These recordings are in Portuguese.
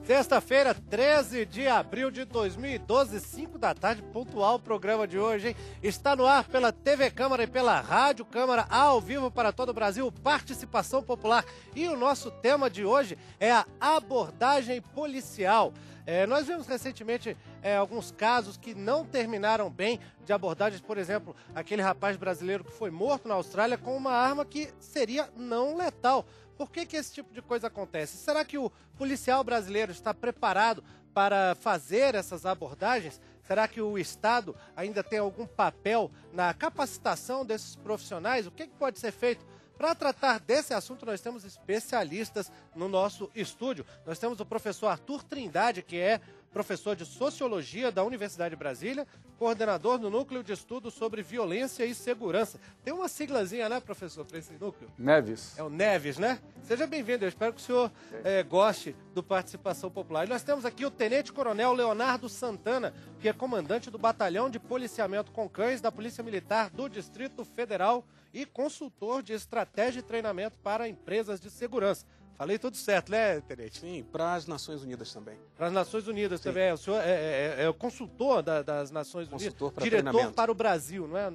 Sexta-feira, 13 de abril de 2012, 5 da tarde, pontual o programa de hoje, hein? Está no ar pela TV Câmara e pela Rádio Câmara, ao vivo para todo o Brasil, participação popular. E o nosso tema de hoje é a abordagem policial. Nós vimos recentemente alguns casos que não terminaram bem de abordagens, por exemplo, aquele rapaz brasileiro que foi morto na Austrália com uma arma que seria não letal. Por que esse tipo de coisa acontece? Será que o policial brasileiro está preparado para fazer essas abordagens? Será que o Estado ainda tem algum papel na capacitação desses profissionais? O que pode ser feito? Para tratar desse assunto, nós temos especialistas no nosso estúdio. Nós temos o professor Arthur Trindade, que é professor de Sociologia da Universidade de Brasília, coordenador do Núcleo de Estudos sobre Violência e Segurança. Tem uma siglazinha, né, professor, para esse núcleo? Neves. É o Neves, né? Seja bem-vindo, eu espero que o senhor goste do Participação Popular. E nós temos aqui o Tenente Coronel Leonardo Santana, que é comandante do Batalhão de Policiamento com Cães da Polícia Militar do Distrito Federal e consultor de estratégia e treinamento para empresas de segurança. Falei tudo certo, né, Tenente? Sim, para as Nações Unidas também. Para as Nações Unidas Sim. também. O senhor é o consultor das Nações Unidas. Consultor para diretor treinamento. Para o Brasil, não é?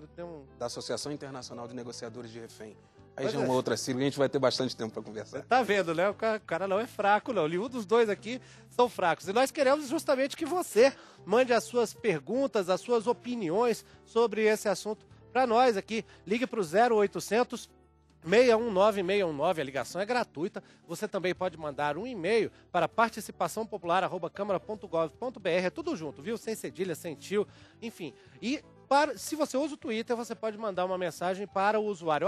Da Associação Internacional de Negociadores de Refém. Aí Pois já é uma outra sigla, a gente vai ter bastante tempo para conversar. Tá vendo, né? O cara não é fraco, não. Nenhum dos dois aqui são fracos. E nós queremos justamente que você mande as suas perguntas, as suas opiniões sobre esse assunto para nós aqui. Ligue para o 0800 619-619, a ligação é gratuita. Você também pode mandar um e-mail para participaçãopopular@câmara.gov.br, é tudo junto, viu? Sem cedilha, sem tio, enfim. E se você usa o Twitter, você pode mandar uma mensagem para o usuário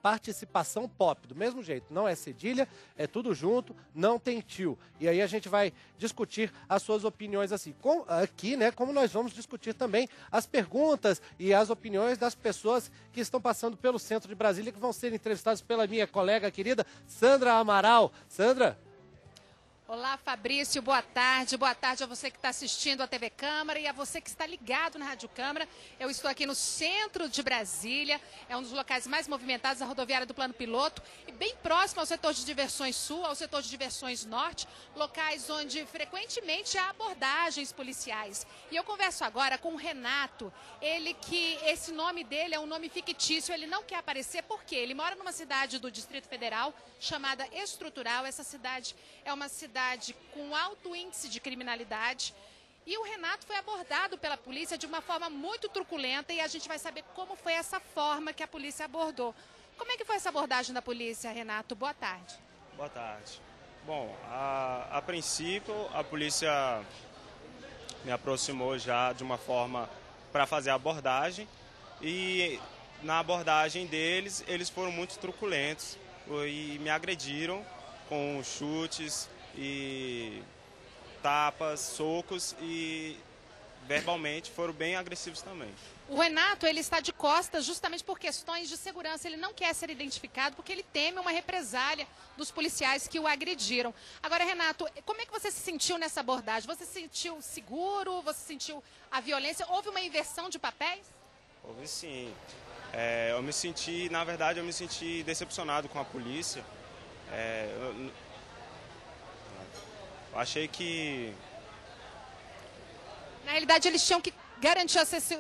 @participaçãopop, do mesmo jeito, não é cedilha, é tudo junto, não tem tio. E aí a gente vai discutir as suas opiniões assim, aqui, né, como nós vamos discutir também as perguntas e as opiniões das pessoas que estão passando pelo centro de Brasília, que vão ser entrevistadas pela minha colega querida Sandra Amaral. Sandra? Olá, Fabrício, boa tarde. Boa tarde a você que está assistindo a TV Câmara e a você que está ligado na Rádio Câmara. Eu estou aqui no centro de Brasília, é um dos locais mais movimentados da rodoviária do Plano Piloto e bem próximo ao setor de diversões sul, ao setor de diversões norte, locais onde frequentemente há abordagens policiais. E eu converso agora com o Renato, esse nome dele é um nome fictício, ele não quer aparecer porque ele mora numa cidade do Distrito Federal chamada Estrutural. Essa cidade é uma cidade com alto índice de criminalidade e o Renato foi abordado pela polícia de uma forma muito truculenta e a gente vai saber como foi essa forma que a polícia abordou. Como é que foi essa abordagem da polícia, Renato? Boa tarde. Boa tarde. Bom, a princípio a polícia me aproximou já de uma forma para fazer a abordagem e na abordagem deles, eles foram muito truculentos e me agrediram com chutes e tapas, socos e verbalmente foram bem agressivos também. O Renato, ele está de costas justamente por questões de segurança. Ele não quer ser identificado porque ele teme uma represália dos policiais que o agrediram. Agora, Renato, como é que você se sentiu nessa abordagem? Você se sentiu seguro? Você sentiu a violência? Houve uma inversão de papéis? Houve sim. Eu me senti decepcionado com a polícia. Eu achei que... Na realidade, eles tinham que garantir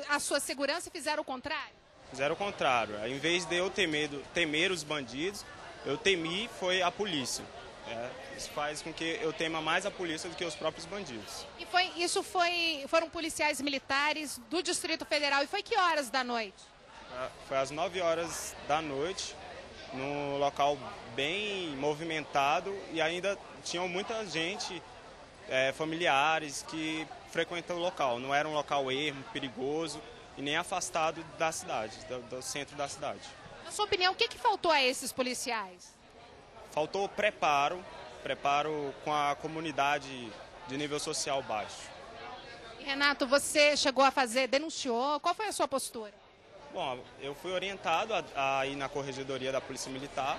a sua segurança e fizeram o contrário? Fizeram o contrário. Em vez de eu temer os bandidos, eu temi foi a polícia. Isso faz com que eu tema mais a polícia do que os próprios bandidos. E foram policiais militares do Distrito Federal. E foi que horas da noite? Foi às 9 horas da noite, num local bem movimentado e ainda tinham muita gente, familiares que frequentam o local. Não era um local ermo, perigoso e nem afastado da cidade, do centro da cidade. Na sua opinião, o que faltou a esses policiais? Faltou preparo com a comunidade de nível social baixo. E, Renato, você denunciou, qual foi a sua postura? Bom, eu fui orientado a ir na corregedoria da Polícia Militar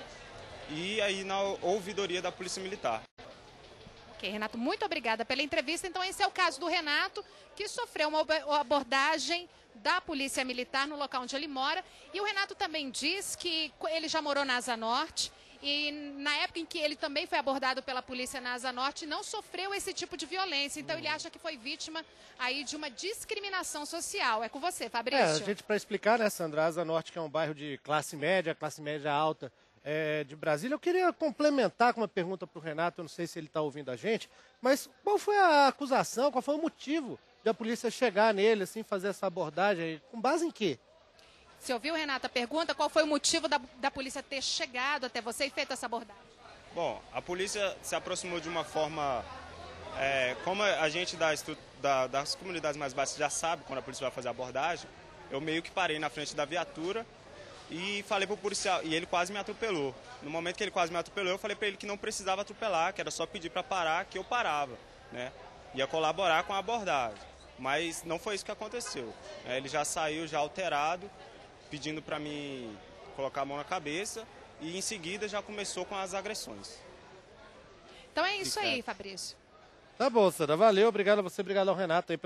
e aí na ouvidoria da Polícia Militar. Ok, Renato, muito obrigada pela entrevista. Então, esse é o caso do Renato, que sofreu uma abordagem da Polícia Militar no local onde ele mora. E o Renato também diz que ele já morou na Asa Norte e na época em que ele também foi abordado pela polícia na Asa Norte, não sofreu esse tipo de violência. Então ele acha que foi vítima aí de uma discriminação social. É com você, Fabrício. A gente, para explicar, né, Sandra, a Asa Norte, que é um bairro de classe média alta de Brasília, eu queria complementar com uma pergunta para o Renato, eu não sei se ele está ouvindo a gente, mas qual foi a acusação, qual foi o motivo da polícia chegar nele, assim, fazer essa abordagem, com base em quê? Você ouviu, Renata, a pergunta? Qual foi o motivo da polícia ter chegado até você e feito essa abordagem? Bom, a polícia se aproximou de uma forma... como a gente das comunidades mais baixas já sabe quando a polícia vai fazer a abordagem, eu meio que parei na frente da viatura e falei pro policial, e ele quase me atropelou. No momento que ele quase me atropelou, eu falei para ele que não precisava atropelar, que era só pedir para parar, que eu parava, né? Ia colaborar com a abordagem. Mas não foi isso que aconteceu. Ele já saiu já alterado, pedindo para mim colocar a mão na cabeça, e em seguida já começou com as agressões. Então é isso aí, Fabrício. Tá bom, Sandra, valeu, obrigado a você, obrigado ao Renato aí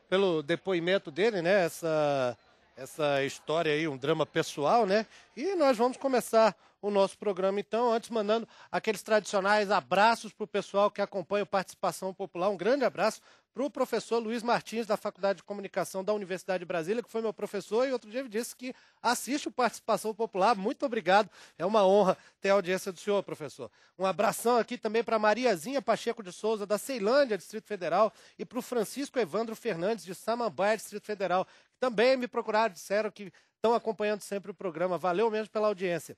pelo depoimento dele, né, essa história aí, um drama pessoal, né, e nós vamos começar o nosso programa então, antes mandando aqueles tradicionais abraços para o pessoal que acompanha o Participação Popular, um grande abraço para o professor Luiz Martins, da Faculdade de Comunicação da Universidade de Brasília, que foi meu professor e outro dia ele disse que assiste o Participação Popular. Muito obrigado, é uma honra ter a audiência do senhor, professor. Um abração aqui também para Mariazinha Pacheco de Souza, da Ceilândia, Distrito Federal, e para o Francisco Evandro Fernandes, de Samambaia, Distrito Federal, que também me procuraram, disseram que estão acompanhando sempre o programa. Valeu mesmo pela audiência.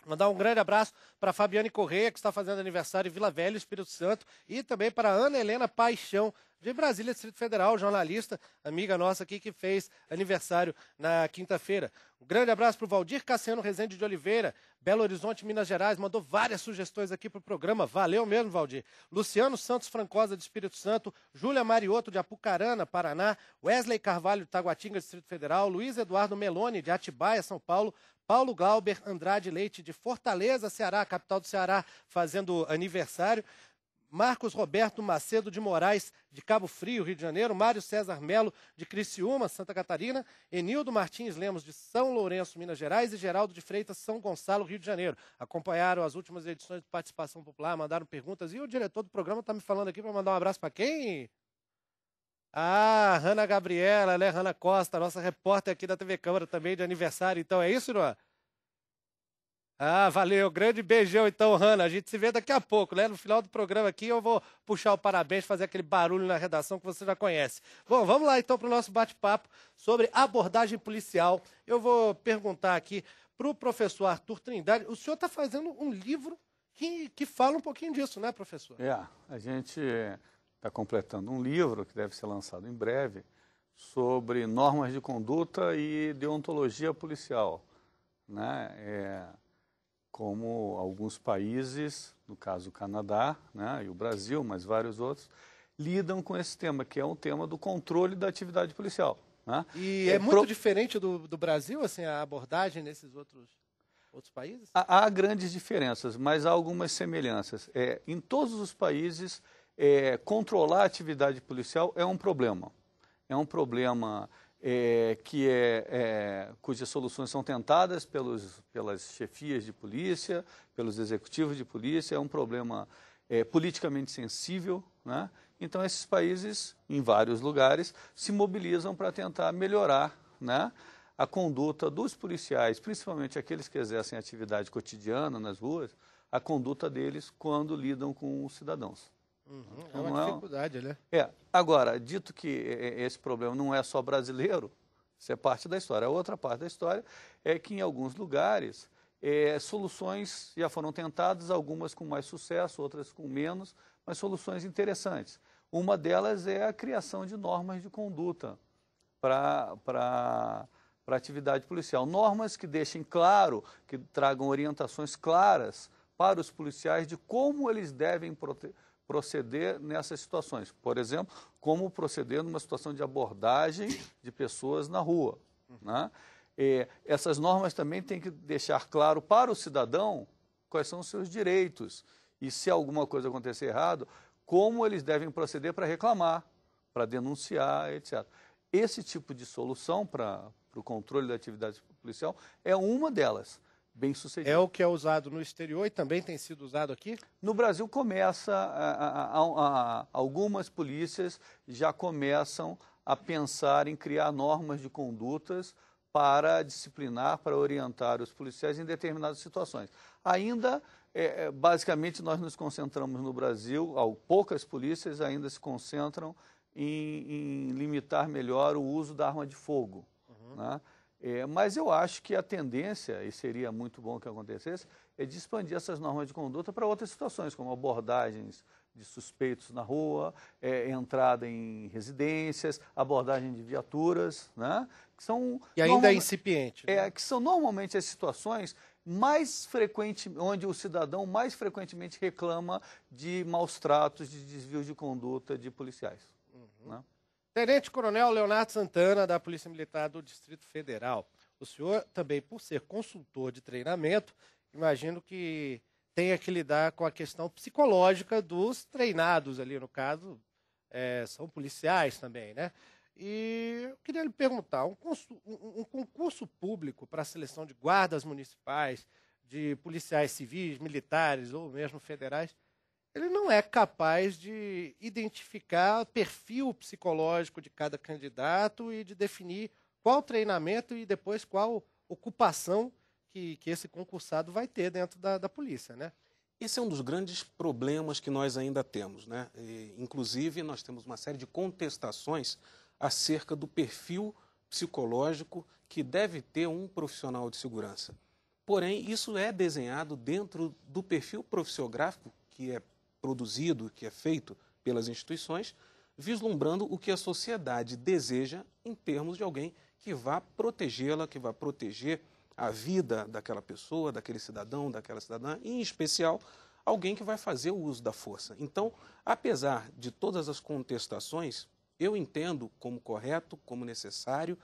Mandar um grande abraço para a Fabiane Correia, que está fazendo aniversário em Vila Velha, Espírito Santo, e também para a Ana Helena Paixão, de Brasília, Distrito Federal, jornalista, amiga nossa aqui, que fez aniversário na quinta-feira. Um grande abraço para o Valdir Cassiano Rezende de Oliveira, Belo Horizonte, Minas Gerais, mandou várias sugestões aqui para o programa, valeu mesmo, Valdir. Luciano Santos Francosa, de Espírito Santo, Júlia Marioto, de Apucarana, Paraná, Wesley Carvalho, de Taguatinga, Distrito Federal, Luiz Eduardo Meloni, de Atibaia, São Paulo, Paulo Glauber Andrade Leite, de Fortaleza, Ceará, capital do Ceará, fazendo aniversário. Marcos Roberto Macedo de Moraes, de Cabo Frio, Rio de Janeiro. Mário César Melo, de Criciúma, Santa Catarina. Enildo Martins Lemos, de São Lourenço, Minas Gerais. E Geraldo de Freitas, São Gonçalo, Rio de Janeiro. Acompanharam as últimas edições de Participação Popular, mandaram perguntas. E o diretor do programa está me falando aqui para mandar um abraço para quem? Ah, Hanna Gabriela, né? Hanna Costa, nossa repórter aqui da TV Câmara também, de aniversário. Então é isso, Noah? Ah, valeu. Grande beijão, então, Hanna. A gente se vê daqui a pouco, né? No final do programa aqui eu vou puxar o parabéns, fazer aquele barulho na redação que você já conhece. Bom, vamos lá, então, para o nosso bate-papo sobre abordagem policial. Eu vou perguntar aqui para o professor Arthur Trindade. O senhor está fazendo um livro que fala um pouquinho disso, né, professor? A gente está completando um livro que deve ser lançado em breve sobre normas de conduta e deontologia policial, né? Como alguns países, no caso o Canadá, né, e o Brasil, mas vários outros, lidam com esse tema, que é um tema do controle da atividade policial. Né? E é muito diferente do Brasil, assim, a abordagem nesses outros países? Há grandes diferenças, mas há algumas semelhanças. Em todos os países, controlar a atividade policial é um problema. É um problema cujas soluções são tentadas pelas chefias de polícia, pelos executivos de polícia, é um problema politicamente sensível, né? Então esses países, em vários lugares, se mobilizam para tentar melhorar, né, a conduta dos policiais, principalmente aqueles que exercem atividade cotidiana nas ruas, a conduta deles quando lidam com os cidadãos. É uma dificuldade, né? Agora, dito que esse problema não é só brasileiro, isso é parte da história. A outra parte da história é que em alguns lugares soluções já foram tentadas, algumas com mais sucesso, outras com menos, mas soluções interessantes. Uma delas é a criação de normas de conduta para a atividade policial. Normas que deixem claro, que tragam orientações claras para os policiais de como eles devem proceder nessas situações. Por exemplo, como proceder numa situação de abordagem de pessoas na rua. Né? Essas normas também têm que deixar claro para o cidadão quais são os seus direitos e, se alguma coisa acontecer errado, como eles devem proceder para reclamar, para denunciar, etc. Esse tipo de solução para o controle da atividade policial é uma delas. bem sucedido. É o que é usado no exterior e também tem sido usado aqui? No Brasil algumas polícias já começam a pensar em criar normas de condutas para disciplinar, para orientar os policiais em determinadas situações. Ainda, basicamente, nós nos concentramos no Brasil, poucas polícias ainda se concentram em limitar melhor o uso da arma de fogo. Né? Mas eu acho que a tendência, e seria muito bom que acontecesse, é de expandir essas normas de conduta para outras situações, como abordagens de suspeitos na rua, entrada em residências, abordagem de viaturas, né? Que são e ainda é incipiente. Né? Que são normalmente as situações mais frequentes, onde o cidadão mais frequentemente reclama de maus tratos, de desvios de conduta de policiais. Né? Tenente Coronel Leonardo Santana, da Polícia Militar do Distrito Federal. O senhor também, por ser consultor de treinamento, imagino que tenha que lidar com a questão psicológica dos treinados ali, no caso, são policiais também, né? E eu queria lhe perguntar, um concurso público para a seleção de guardas municipais, de policiais civis, militares ou mesmo federais, ele não é capaz de identificar o perfil psicológico de cada candidato e de definir qual treinamento e depois qual ocupação que esse concursado vai ter dentro da polícia, né? Esse é um dos grandes problemas que nós ainda temos, né? Inclusive, nós temos uma série de contestações acerca do perfil psicológico que deve ter um profissional de segurança. Porém, isso é desenhado dentro do perfil profissiográfico que é produzido, que é feito pelas instituições, vislumbrando o que a sociedade deseja em termos de alguém que vá protegê-la, que vá proteger a vida daquela pessoa, daquele cidadão, daquela cidadã, e, em especial, alguém que vai fazer o uso da força. Então, apesar de todas as contestações, eu entendo como correto, como necessário,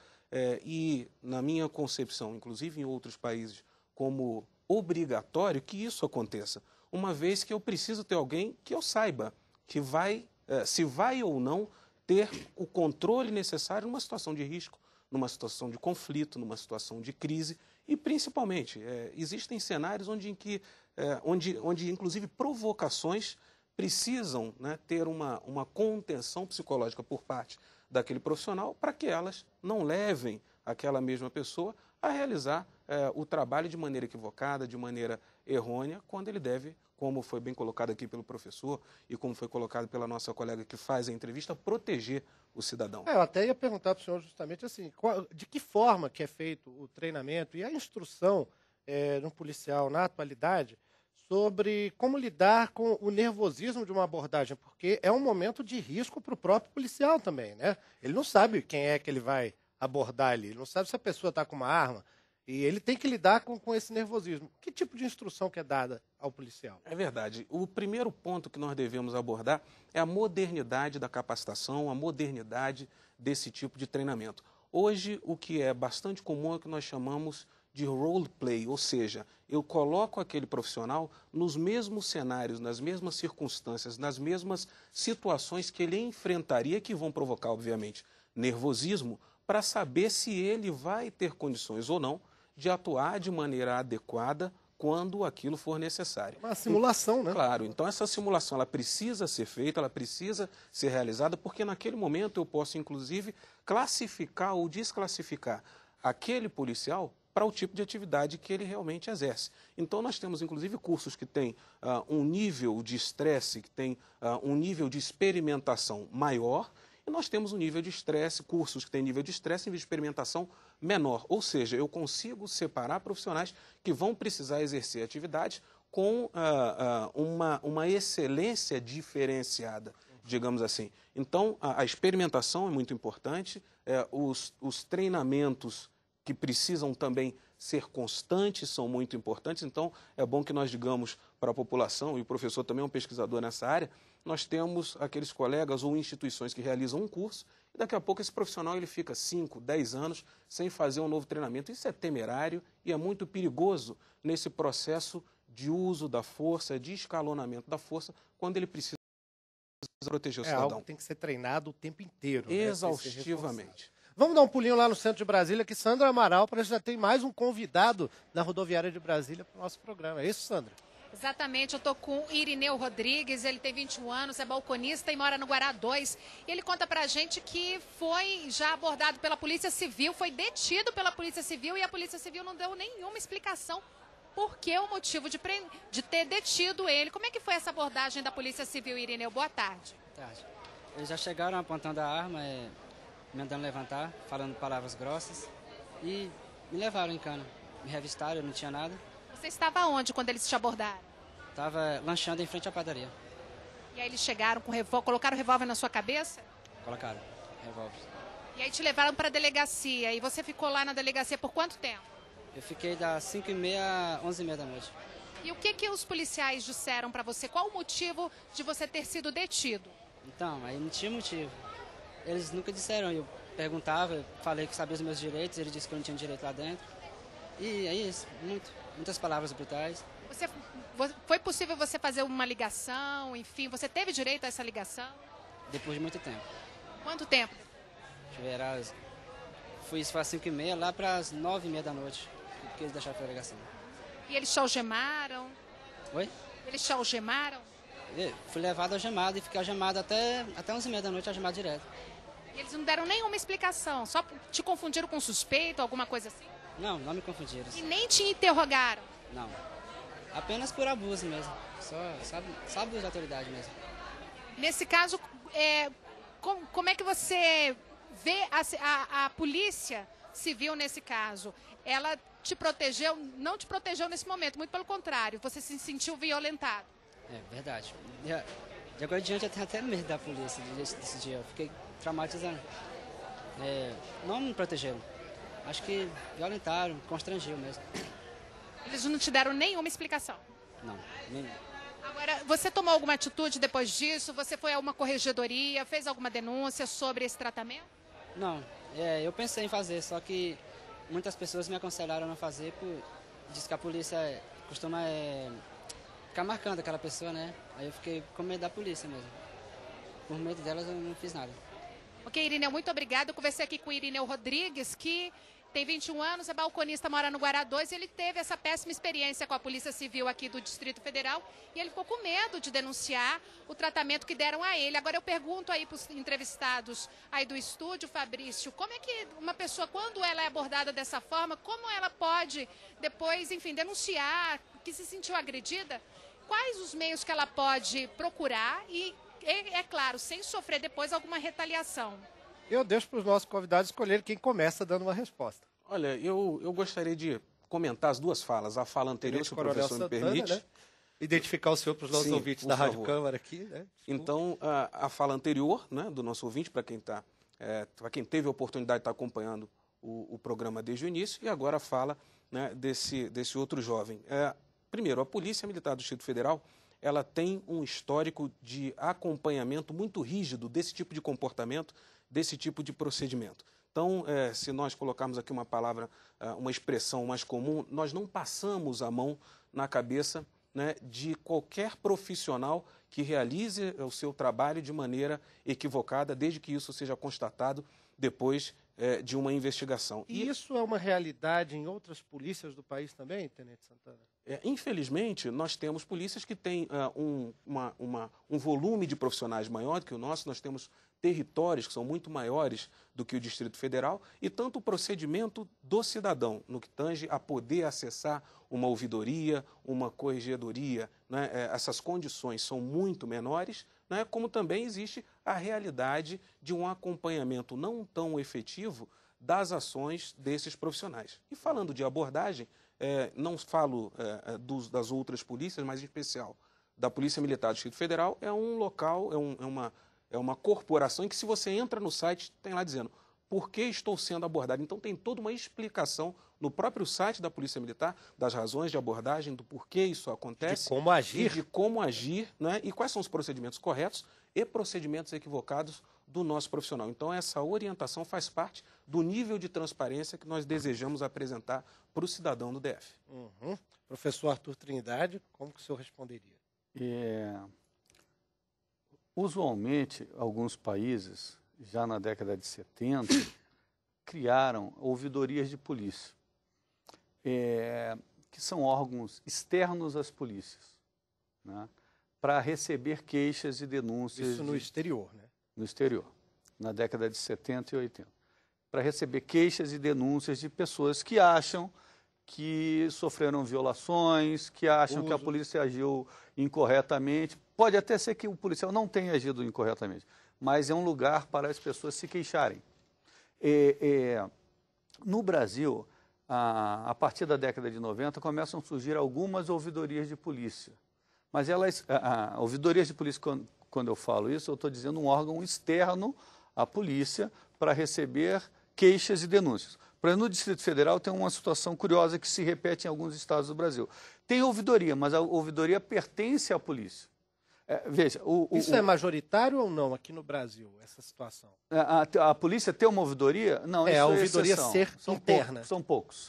e, na minha concepção, inclusive em outros países, como obrigatório que isso aconteça, uma vez que eu preciso ter alguém que eu saiba que vai, se vai ou não ter o controle necessário numa situação de risco, numa situação de conflito, numa situação de crise e, principalmente, existem cenários onde inclusive, provocações precisam, né, ter uma contenção psicológica por parte daquele profissional para que elas não levem aquela mesma pessoa a realizar o trabalho de maneira equivocada, de maneira errônea, quando ele deve, como foi bem colocado aqui pelo professor e como foi colocado pela nossa colega que faz a entrevista, proteger o cidadão. Eu até ia perguntar para o senhor justamente assim, de que forma que é feito o treinamento e a instrução no policial na atualidade sobre como lidar com o nervosismo de uma abordagem, porque é um momento de risco para o próprio policial também, né? Ele não sabe quem é que ele vai abordar ali, ele não sabe se a pessoa está com uma arma, e ele tem que lidar com esse nervosismo. Que tipo de instrução que é dada ao policial? É verdade. O primeiro ponto que nós devemos abordar é a modernidade da capacitação, a modernidade desse tipo de treinamento. Hoje, o que é bastante comum é o que nós chamamos de role play, ou seja, eu coloco aquele profissional nos mesmos cenários, nas mesmas circunstâncias, nas mesmas situações que ele enfrentaria, que vão provocar, obviamente, nervosismo, para saber se ele vai ter condições ou não de atuar de maneira adequada quando aquilo for necessário. Uma simulação, né? Claro, então essa simulação ela precisa ser feita, ela precisa ser realizada, porque naquele momento eu posso, inclusive, classificar ou desclassificar aquele policial para o tipo de atividade que ele realmente exerce. Então, nós temos, inclusive, cursos que têm um nível de estresse, que têm um nível de experimentação maior, e nós temos um nível de estresse, cursos que têm nível de estresse e nível de experimentação menor. Ou seja, eu consigo separar profissionais que vão precisar exercer atividades com uma excelência diferenciada, digamos assim. Então, a experimentação é muito importante, os treinamentos que precisam também ser constantes são muito importantes. Então, é bom que nós digamos para a população, e o professor também é um pesquisador nessa área, nós temos aqueles colegas ou instituições que realizam um curso e daqui a pouco esse profissional ele fica 5, 10 anos sem fazer um novo treinamento. Isso é temerário e é muito perigoso nesse processo de uso da força, de escalonamento da força, quando ele precisa proteger o cidadão. Algo que tem que ser treinado o tempo inteiro. Exaustivamente. Né? Vamos dar um pulinho lá no centro de Brasília, que Sandra Amaral parece que já tem mais um convidado da rodoviária de Brasília para o nosso programa. É isso, Sandra? Exatamente, eu estou com o Irineu Rodrigues, ele tem 21 anos, é balconista e mora no Guará 2. E ele conta pra gente que foi já abordado pela Polícia Civil, foi detido pela Polícia Civil e a Polícia Civil não deu nenhuma explicação por que o motivo de ter detido ele. Como é que foi essa abordagem da Polícia Civil, Irineu? Boa tarde. Boa tarde. Eles já chegaram apontando a arma, me mandando levantar, falando palavras grossas e me levaram em cana. Me revistaram, eu não tinha nada. Você estava onde quando eles te abordaram? Estava lanchando em frente à padaria. E aí eles chegaram com revólver, colocaram o revólver na sua cabeça? Colocaram revólver. E aí te levaram para a delegacia. E você ficou lá na delegacia por quanto tempo? Eu fiquei das 5h30 às 11h30 da noite. E o que os policiais disseram para você? Qual o motivo de você ter sido detido? Então, aí não tinha motivo. Eles nunca disseram. Eu perguntava, eu falei que sabia os meus direitos, ele disse que eu não tinha direito lá dentro. E é isso, muitas palavras brutais. Foi possível você fazer uma ligação, enfim, você teve direito a essa ligação? Depois de muito tempo. Quanto tempo? Deixa eu ver, fui às 5h30, lá para as 9h30 da noite, que eles deixaram a ligação. E eles te algemaram? Oi? Eles te algemaram? Fui levado algemado e fiquei algemado até 11h30 da noite, algemado direto. E eles não deram nenhuma explicação, só te confundiram com suspeito, alguma coisa assim? Não me confundiram. E nem te interrogaram? Não. Apenas por abuso mesmo. Só abuso da autoridade mesmo. Nesse caso, como é que você vê a Polícia Civil nesse caso? Ela te protegeu, não te protegeu nesse momento, muito pelo contrário, você se sentiu violentado. É verdade. De agora em diante eu tenho até medo da polícia desse dia. Eu fiquei traumatizado. Não me protegeram. Acho que violentaram, constrangiu mesmo. Eles não te deram nenhuma explicação? Não, nenhuma. Agora, você tomou alguma atitude depois disso? Você foi a uma corregedoria, fez alguma denúncia sobre esse tratamento? Não, eu pensei em fazer, só que muitas pessoas me aconselharam a não fazer, diz que a polícia costuma ficar marcando aquela pessoa, né? Aí eu fiquei com medo da polícia mesmo. Por medo delas eu não fiz nada. Ok, Irineu, muito obrigada. Eu conversei aqui com o Irineu Rodrigues, que tem 21 anos, é balconista, mora no Guará 2, e ele teve essa péssima experiência com a Polícia Civil aqui do Distrito Federal, e ele ficou com medo de denunciar o tratamento que deram a ele. Agora eu pergunto aí para os entrevistados aí do estúdio, Fabrício, como é que uma pessoa, quando ela é abordada dessa forma, como ela pode depois, enfim, denunciar que se sentiu agredida? Quais os meios que ela pode procurar e, é claro, sem sofrer depois alguma retaliação? Eu deixo para os nossos convidados escolherem quem começa dando uma resposta. Olha, eu gostaria de comentar as duas falas. A fala anterior, se o professor me permite. Né? Identificar o senhor para os nossos ouvintes da Rádio Câmara aqui. Né? Então, a fala anterior, né, do nosso ouvinte, para quem teve a oportunidade de estar acompanhando o programa desde o início, e agora a fala, né, desse outro jovem. Primeiro, a Polícia Militar do Distrito Federal, ela tem um histórico de acompanhamento muito rígido desse tipo de comportamento, desse tipo de procedimento. Então, se nós colocarmos aqui uma palavra, uma expressão mais comum, nós não passamos a mão na cabeça, né, de qualquer profissional que realize o seu trabalho de maneira equivocada, desde que isso seja constatado depois de uma investigação. E isso é uma realidade em outras polícias do país também, Tenente Santana? Infelizmente, nós temos polícias que têm um volume de profissionais maior do que o nosso, nós temos territórios que são muito maiores do que o Distrito Federal, e tanto o procedimento do cidadão, no que tange a poder acessar uma ouvidoria, uma corregedoria, né, essas condições são muito menores, né, como também existe a realidade de um acompanhamento não tão efetivo das ações desses profissionais. E falando de abordagem, não falo das outras polícias, mas em especial da Polícia Militar do Distrito Federal, é um local, é uma corporação em que, se você entra no site, tem lá dizendo por que estou sendo abordado. Então tem toda uma explicação no próprio site da Polícia Militar das razões de abordagem, do porquê isso acontece. De como agir. E de como agir, né? E quais são os procedimentos corretos e procedimentos equivocados do nosso profissional. Então essa orientação faz parte do nível de transparência que nós desejamos apresentar para o cidadão do DF. Uhum. Professor Arthur Trindade, como que o senhor responderia? Usualmente, alguns países, já na década de 70, criaram ouvidorias de polícia, que são órgãos externos às polícias, né, para receber queixas e denúncias. Isso no exterior, né? No exterior, na década de 70 e 80. Para receber queixas e denúncias de pessoas que acham que sofreram violações, que acham que a polícia agiu incorretamente. Pode até ser que o policial não tenha agido incorretamente, mas é um lugar para as pessoas se queixarem. No Brasil, a partir da década de 90, começam a surgir algumas ouvidorias de polícia. Mas elas, ouvidorias de polícia, quando eu falo isso, eu estou dizendo um órgão externo à polícia para receber queixas e denúncias. Por exemplo, no Distrito Federal tem uma situação curiosa que se repete em alguns estados do Brasil. Tem ouvidoria, mas a ouvidoria pertence à polícia. Veja, isso é majoritário ou não aqui no Brasil, essa situação? A polícia ter uma ouvidoria? Não, isso a ouvidoria exceção. ser interna. São poucos.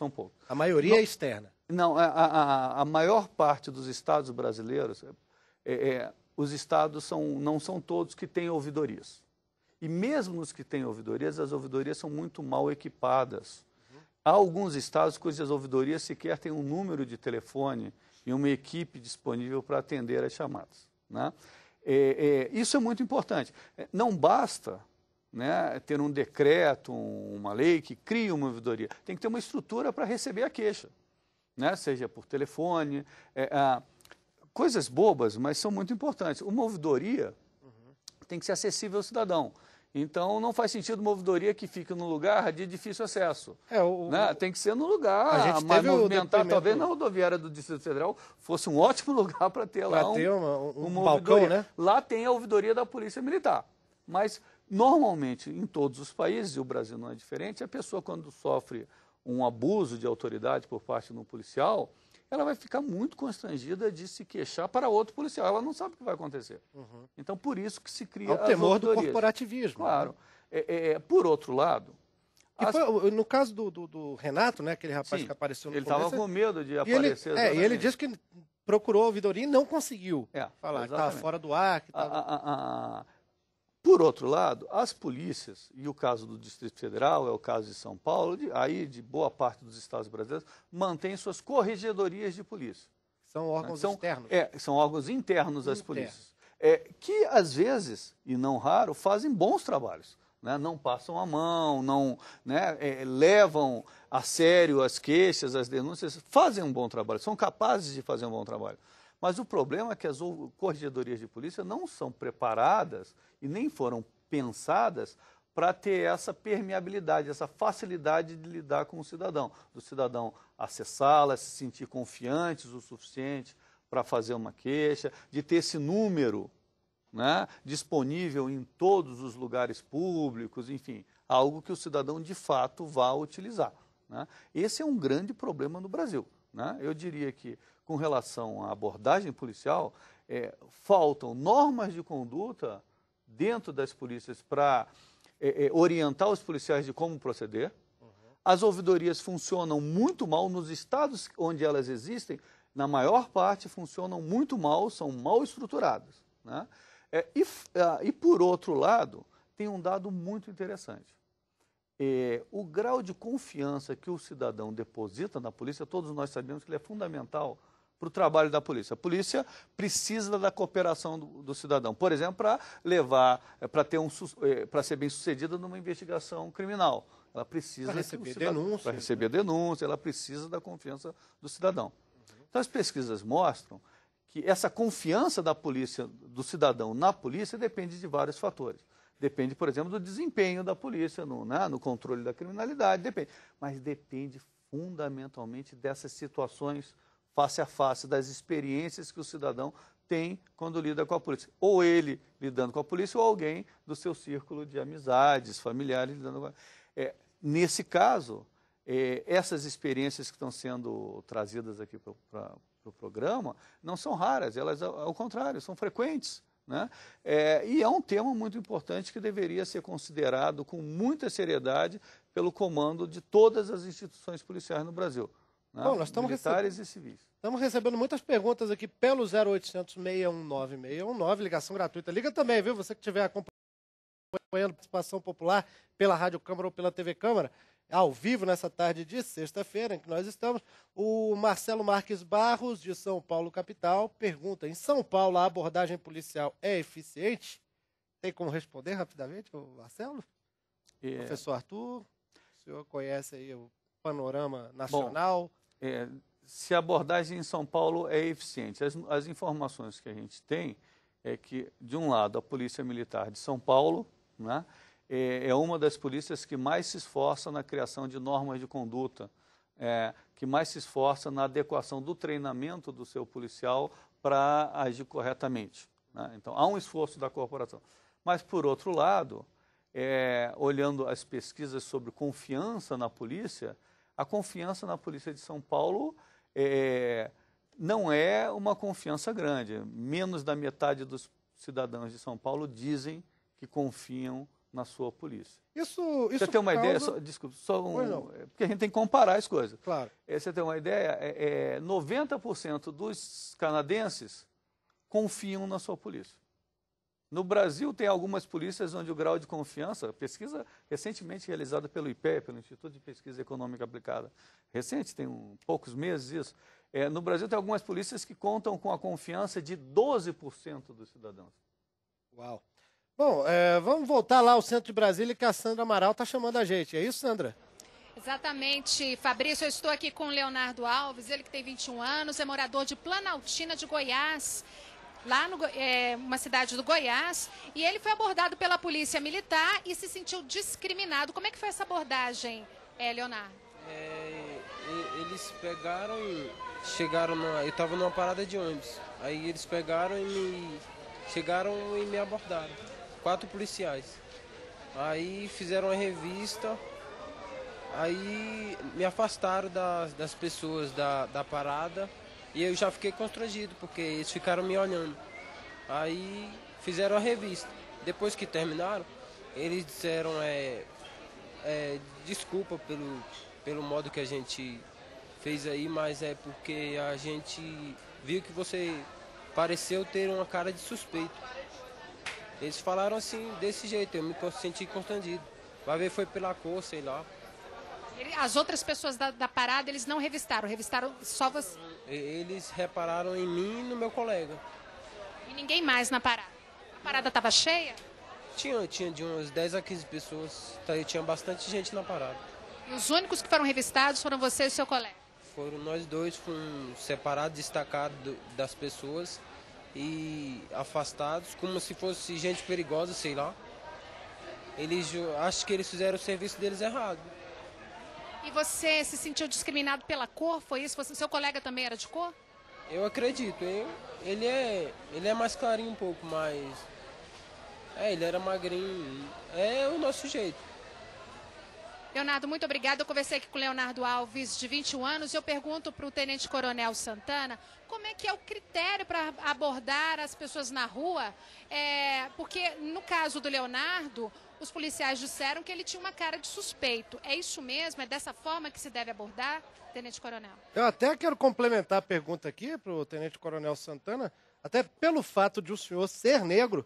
A maioria é externa. Não, a maior parte dos estados brasileiros, os estados não são todos que têm ouvidorias. E mesmo nos que têm ouvidorias, as ouvidorias são muito mal equipadas. Há alguns estados cujas ouvidorias sequer têm um número de telefone e uma equipe disponível para atender as chamadas, né? Isso é muito importante. Não basta, né, ter um decreto, uma lei que crie uma ouvidoria. Tem que ter uma estrutura para receber a queixa, né? Seja por telefone, coisas bobas, mas são muito importantes. Uma ouvidoria tem que ser acessível ao cidadão. Então, não faz sentido uma ouvidoria que fique num lugar de difícil acesso. Né? Tem que ser num lugar mais movimentado. Talvez na rodoviária do Distrito Federal fosse um ótimo lugar para ter lá uma balcão, ouvidoria. né? Lá tem a ouvidoria da Polícia Militar. Mas, normalmente, em todos os países, e o Brasil não é diferente, a pessoa, quando sofre um abuso de autoridade por parte de um policial, ela vai ficar muito constrangida de se queixar para outro policial. Ela não sabe o que vai acontecer. Então, por isso que se cria o temor do corporativismo. Claro. Por outro lado... No caso do Renato, né, aquele rapaz que apareceu no começo... Ele estava com medo de aparecer. E ele disse que procurou a ouvidoria e não conseguiu falar. Estava fora do ar. Por outro lado, as polícias, e o caso do Distrito Federal, é o caso de São Paulo, de boa parte dos estados brasileiros, mantêm suas corregedorias de polícia. São órgãos externos? São órgãos internos às polícias. Que, às vezes, e não raro, fazem bons trabalhos. Né? Não passam a mão, levam a sério as queixas, as denúncias, fazem um bom trabalho, são capazes de fazer um bom trabalho. Mas o problema é que as corregedorias de polícia não são preparadas e nem foram pensadas para ter essa permeabilidade, essa facilidade de lidar com o cidadão, do cidadão acessá-la, se sentir confiantes o suficiente para fazer uma queixa, de ter esse número, né, disponível em todos os lugares públicos, enfim, algo que o cidadão de fato vá utilizar. Né? Esse é um grande problema no Brasil. Né? Eu diria que, com relação à abordagem policial, faltam normas de conduta dentro das polícias para orientar os policiais de como proceder. As ouvidorias funcionam muito mal nos estados onde elas existem, na maior parte funcionam muito mal, são mal estruturadas. Né? E, por outro lado, tem um dado muito interessante. O grau de confiança que o cidadão deposita na polícia, todos nós sabemos que ele é fundamental para o trabalho da polícia. A polícia precisa da cooperação do cidadão, por exemplo, para ser bem sucedida numa investigação criminal. Ela precisa para receber denúncia, ela precisa da confiança do cidadão. Então, as pesquisas mostram que essa confiança da polícia, do cidadão na polícia, depende de vários fatores. Depende, por exemplo, do desempenho da polícia no controle da criminalidade, mas depende fundamentalmente dessas situações face a face, das experiências que o cidadão tem quando lida com a polícia. Ou ele lidando com a polícia, ou alguém do seu círculo de amizades, familiares lidando com a... Nesse caso, essas experiências que estão sendo trazidas aqui para o programa não são raras, elas, ao contrário, são frequentes. Né? E é um tema muito importante que deveria ser considerado com muita seriedade pelo comando de todas as instituições policiais no Brasil. Né? Bom, nós estamos militares e civis. Estamos recebendo muitas perguntas aqui pelo 0800 619 619, ligação gratuita. Liga também, viu? Você que estiver acompanhando a participação popular pela Rádio Câmara ou pela TV Câmara. ao vivo nessa tarde de sexta-feira, em que nós estamos. O Marcelo Marques Barros, de São Paulo, capital, pergunta: em São Paulo a abordagem policial é eficiente? Tem como responder rapidamente, o Marcelo? Professor Arthur, o senhor conhece aí o panorama nacional? Bom, se a abordagem em São Paulo é eficiente, as informações que a gente tem é que, de um lado, a Polícia Militar de São Paulo, né, é uma das polícias que mais se esforça na criação de normas de conduta, que mais se esforça na adequação do treinamento do seu policial para agir corretamente, né? Então, há um esforço da corporação. Mas, por outro lado, olhando as pesquisas sobre confiança na polícia, a confiança na Polícia de São Paulo não é uma confiança grande. Menos da metade dos cidadãos de São Paulo dizem que confiam na sua polícia. Isso você tem uma ideia? Desculpa, porque a gente tem que comparar as coisas. Claro. Você tem uma ideia? 90% dos canadenses confiam na sua polícia. No Brasil, tem algumas polícias onde o grau de confiança, pesquisa recentemente realizada pelo IPE, pelo Instituto de Pesquisa Econômica Aplicada, recente, tem poucos meses isso. No Brasil, tem algumas polícias que contam com a confiança de 12% dos cidadãos. Uau! Bom, vamos voltar lá ao centro de Brasília, que a Sandra Amaral está chamando a gente. É isso, Sandra? Exatamente, Fabrício. Eu estou aqui com o Leonardo Alves, ele que tem 21 anos, é morador de Planaltina de Goiás, lá uma cidade do Goiás, e ele foi abordado pela polícia militar e se sentiu discriminado. Como é que foi essa abordagem, Leonardo? Eles pegaram, chegaram, eu estava numa parada de ônibus, aí eles pegaram chegaram e me abordaram, 4 policiais. Aí fizeram uma revista, aí me afastaram das pessoas da parada. E eu já fiquei constrangido, porque eles ficaram me olhando. Aí fizeram a revista. Depois que terminaram, eles disseram desculpa pelo modo que a gente fez aí, mas é porque a gente viu que você pareceu ter uma cara de suspeito. Eles falaram assim, desse jeito, eu me senti constrangido. Vai ver, foi pela cor, sei lá. As outras pessoas da parada, eles não revistaram só você? Eles repararam em mim e no meu colega. E ninguém mais na parada? A parada estava cheia? Tinha de umas 10 a 15 pessoas, tinha bastante gente na parada. E os únicos que foram revistados foram você e o seu colega? Foram nós dois, fomos separados, destacados das pessoas e afastados, como se fosse gente perigosa, sei lá. Acho que eles fizeram o serviço deles errado. E você se sentiu discriminado pela cor? Foi isso? Seu colega também era de cor? Eu acredito. Ele é mais clarinho um pouco, mas... ele era magrinho. É o nosso jeito. Leonardo, muito obrigada. Eu conversei aqui com o Leonardo Alves, de 21 anos, e eu pergunto para o Tenente Coronel Santana como é que é o critério para abordar as pessoas na rua, porque no caso do Leonardo, os policiais disseram que ele tinha uma cara de suspeito. É isso mesmo? É dessa forma que se deve abordar, Tenente Coronel? Eu até quero complementar a pergunta aqui para o Tenente Coronel Santana, até pelo fato de o senhor ser negro.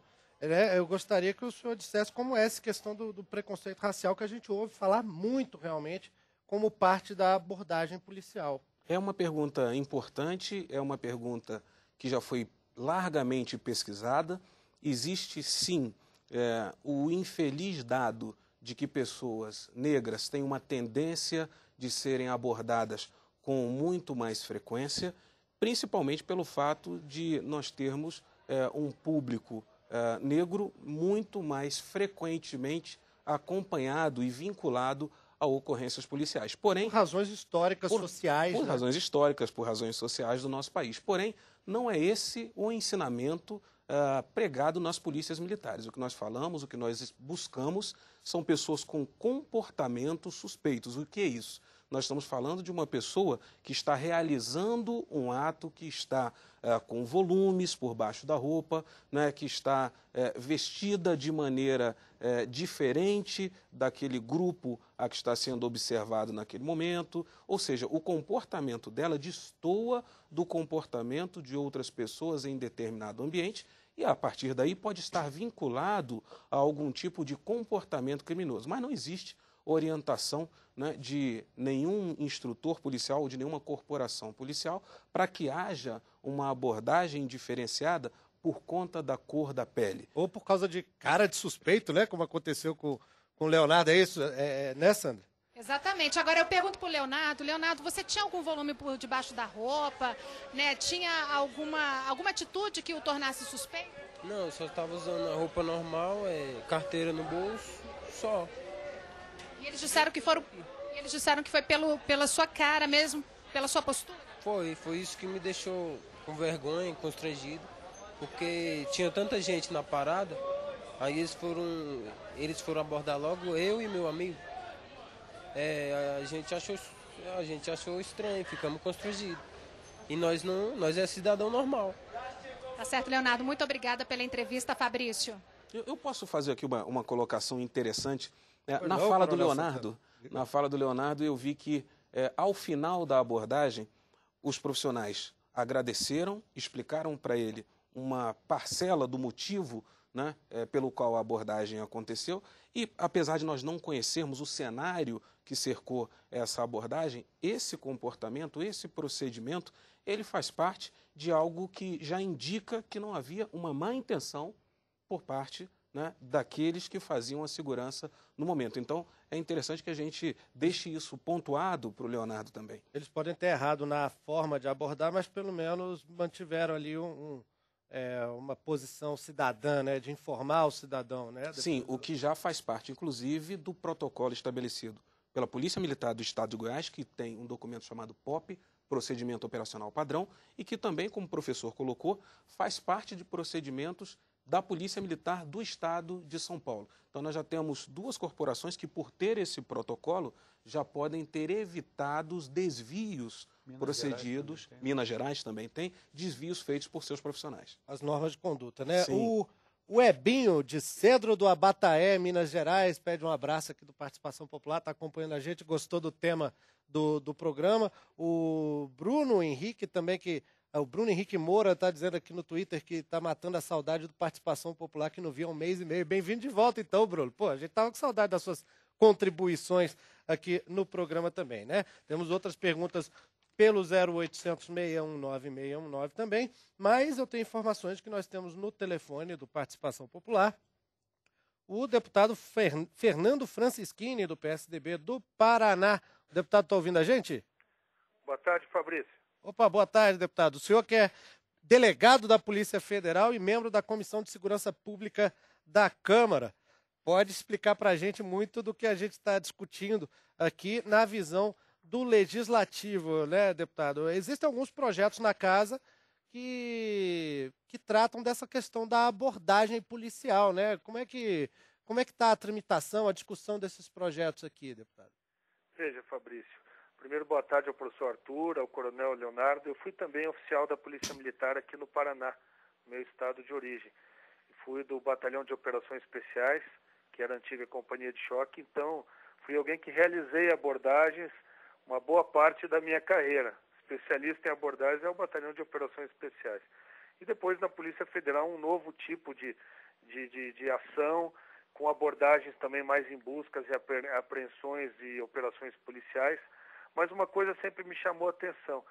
Eu gostaria que o senhor dissesse como é essa questão do preconceito racial que a gente ouve falar muito realmente como parte da abordagem policial. É uma pergunta importante, é uma pergunta que já foi largamente pesquisada. Existe, sim, o infeliz dado de que pessoas negras têm uma tendência de serem abordadas com muito mais frequência, principalmente pelo fato de nós termos um público negro muito mais frequentemente acompanhado e vinculado a ocorrências policiais. Porém, por razões históricas, sociais. Por razões históricas, por razões sociais do nosso país. Porém, não é esse o ensinamento pregado nas polícias militares. O que nós falamos, o que nós buscamos, são pessoas com comportamentos suspeitos. O que é isso? Nós estamos falando de uma pessoa que está realizando um ato, que está com volumes por baixo da roupa, né, que está vestida de maneira diferente daquele grupo a que está sendo observado naquele momento. Ou seja, o comportamento dela destoa do comportamento de outras pessoas em determinado ambiente e, a partir daí, pode estar vinculado a algum tipo de comportamento criminoso. Mas não existe orientação, né, de nenhum instrutor policial ou de nenhuma corporação policial para que haja uma abordagem diferenciada por conta da cor da pele. Ou por causa de cara de suspeito, né? Como aconteceu com o Leonardo, é isso? Né, Sandra? Exatamente. Agora eu pergunto pro Leonardo. Leonardo, você tinha algum volume por debaixo da roupa, né? Tinha alguma atitude que o tornasse suspeito? Não, eu só estava usando a roupa normal, carteira no bolso, só. E eles disseram que foi pela sua cara mesmo, pela sua postura? Foi isso que me deixou com vergonha, constrangido, porque tinha tanta gente na parada, aí eles foram abordar logo eu e meu amigo. A gente achou estranho, ficamos constrangidos. E nós é cidadão normal. Tá certo, Leonardo. Muito obrigada pela entrevista, Fabrício. Eu posso fazer aqui uma colocação interessante. Na fala do Leonardo, eu vi que, ao final da abordagem, os profissionais agradeceram, explicaram para ele uma parcela do motivo, né, pelo qual a abordagem aconteceu. E, apesar de nós não conhecermos o cenário que cercou essa abordagem, esse comportamento, esse procedimento, ele faz parte de algo que já indica que não havia uma má intenção por parte, né, daqueles que faziam a segurança no momento. Então, é interessante que a gente deixe isso pontuado para o Leonardo também. Eles podem ter errado na forma de abordar, mas pelo menos mantiveram ali uma posição cidadã, né, de informar o cidadão, né? Sim, o que já faz parte, inclusive, do protocolo estabelecido pela Polícia Militar do Estado de Goiás, que tem um documento chamado POP, Procedimento Operacional Padrão, e que também, como o professor colocou, faz parte de procedimentos da Polícia Militar do Estado de São Paulo. Então, nós já temos duas corporações que, por ter esse protocolo, já podem ter evitado os desvios procedidos. Minas Gerais também tem desvios feitos por seus profissionais. As normas de conduta, né? Sim. O Ebinho, de Cedro do Abataé, Minas Gerais, pede um abraço aqui do Participação Popular, está acompanhando a gente, gostou do tema do programa. O Bruno Henrique também, o Bruno Henrique Moura está dizendo aqui no Twitter que está matando a saudade do Participação Popular, que não via há 1 mês e meio. Bem-vindo de volta então, Bruno. Pô, a gente estava com saudade das suas contribuições aqui no programa também, né? Temos outras perguntas pelo 0800 619 619 também, mas eu tenho informações que nós temos no telefone do Participação Popular o deputado Fernando Francischini, do PSDB do Paraná. O deputado está ouvindo a gente? Boa tarde, Fabrício. Opa, boa tarde, deputado. O senhor que é delegado da Polícia Federal e membro da Comissão de Segurança Pública da Câmara, pode explicar para a gente muito do que a gente está discutindo aqui na visão do Legislativo, né, deputado? Existem alguns projetos na casa que tratam dessa questão da abordagem policial, né? Como é que está a tramitação, a discussão desses projetos aqui, deputado? Veja, Fabrício, primeiro boa tarde ao professor Arthur, ao coronel Leonardo. Eu fui também oficial da Polícia Militar aqui no Paraná, meu estado de origem. Fui do Batalhão de Operações Especiais, que era a antiga Companhia de Choque, então fui alguém que realizei abordagens uma boa parte da minha carreira. Especialista em abordagens é o Batalhão de Operações Especiais. E depois na Polícia Federal um novo tipo de ação, com abordagens também mais em buscas e apreensões e operações policiais. Mas uma coisa sempre me chamou a atenção: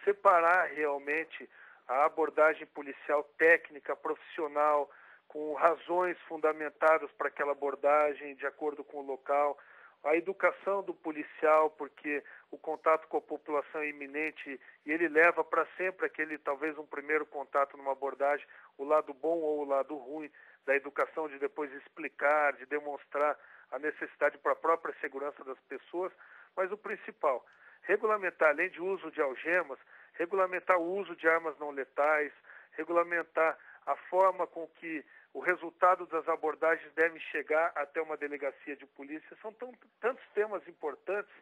separar realmente a abordagem policial técnica, profissional, com razões fundamentadas para aquela abordagem, de acordo com o local, a educação do policial, porque o contato com a população é iminente e ele leva para sempre aquele, talvez um primeiro contato numa abordagem, o lado bom ou o lado ruim da educação, de depois explicar, de demonstrar a necessidade para a própria segurança das pessoas, mas o principal, regulamentar, além de uso de algemas, regulamentar o uso de armas não letais, regulamentar a forma com que o resultado das abordagens deve chegar até uma delegacia de polícia. São tantos temas importantes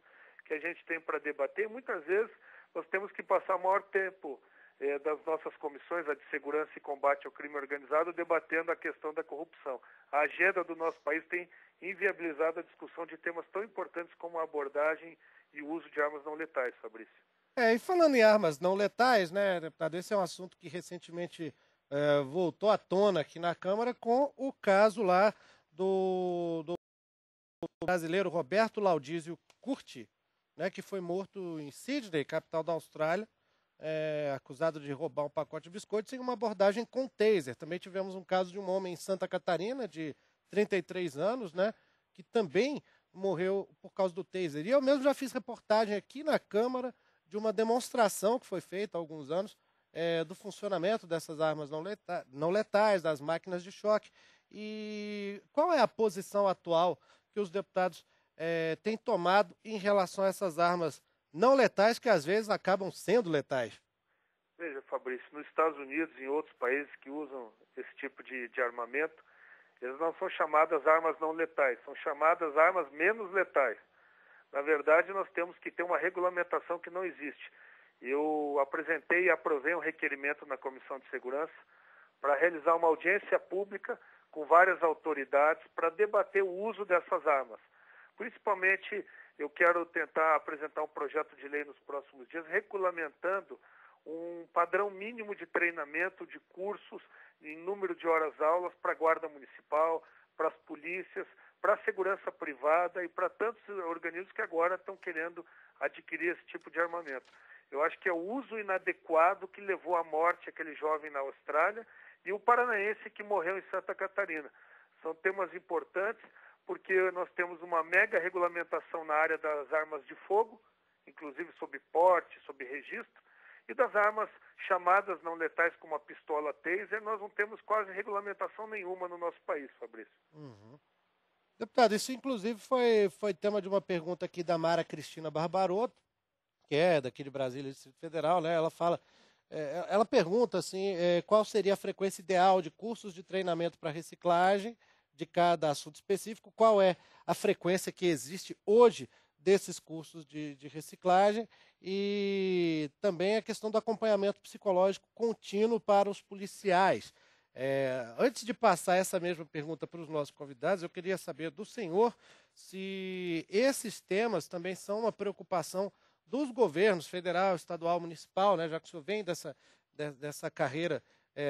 que a gente tem para debater. Muitas vezes nós temos que passar o maior tempo das nossas comissões, a de segurança e combate ao crime organizado, debatendo a questão da corrupção. A agenda do nosso país tem inviabilizado a discussão de temas tão importantes como a abordagem e o uso de armas não letais, Fabrício. E falando em armas não letais, né, deputado, esse é um assunto que recentemente voltou à tona aqui na Câmara com o caso lá do brasileiro Roberto Laudísio Curti, né, que foi morto em Sydney, capital da Austrália, acusado de roubar um pacote de biscoitos em uma abordagem com taser. Também tivemos um caso de um homem em Santa Catarina, de 33 anos, né, que também morreu por causa do taser. E eu mesmo já fiz reportagem aqui na Câmara de uma demonstração que foi feita há alguns anos do funcionamento dessas armas não letais, das máquinas de choque. E qual é a posição atual que os deputados têm tomado em relação a essas armas não letais, que às vezes acabam sendo letais? Veja, Fabrício, nos Estados Unidos e em outros países que usam esse tipo de armamento, eles não são chamadas armas não letais, são chamadas armas menos letais. Na verdade, nós temos que ter uma regulamentação que não existe. Eu apresentei e aprovei um requerimento na Comissão de Segurança para realizar uma audiência pública com várias autoridades para debater o uso dessas armas. Principalmente, eu quero tentar apresentar um projeto de lei nos próximos dias, regulamentando um padrão mínimo de treinamento, de cursos, em número de horas-aulas para a Guarda Municipal, para as polícias, para a segurança privada e para tantos organismos que agora estão querendo adquirir esse tipo de armamento. Eu acho que é o uso inadequado que levou à morte aquele jovem na Austrália e o paranaense que morreu em Santa Catarina. São temas importantes porque nós temos uma mega regulamentação na área das armas de fogo, inclusive sob porte, sob registro, e das armas chamadas não letais como a pistola taser, nós não temos quase regulamentação nenhuma no nosso país, Fabrício. Uhum. Deputado, isso inclusive foi tema de uma pergunta aqui da Mara Cristina Barbaroto, que é daqui de Brasília, Distrito Federal, né? Ela pergunta assim, qual seria a frequência ideal de cursos de treinamento para reciclagem de cada assunto específico, qual é a frequência que existe hoje desses cursos de reciclagem e também a questão do acompanhamento psicológico contínuo para os policiais. Antes de passar essa mesma pergunta para os nossos convidados, eu queria saber do senhor se esses temas também são uma preocupação dos governos federal, estadual, municipal, né, já que o senhor vem dessa carreira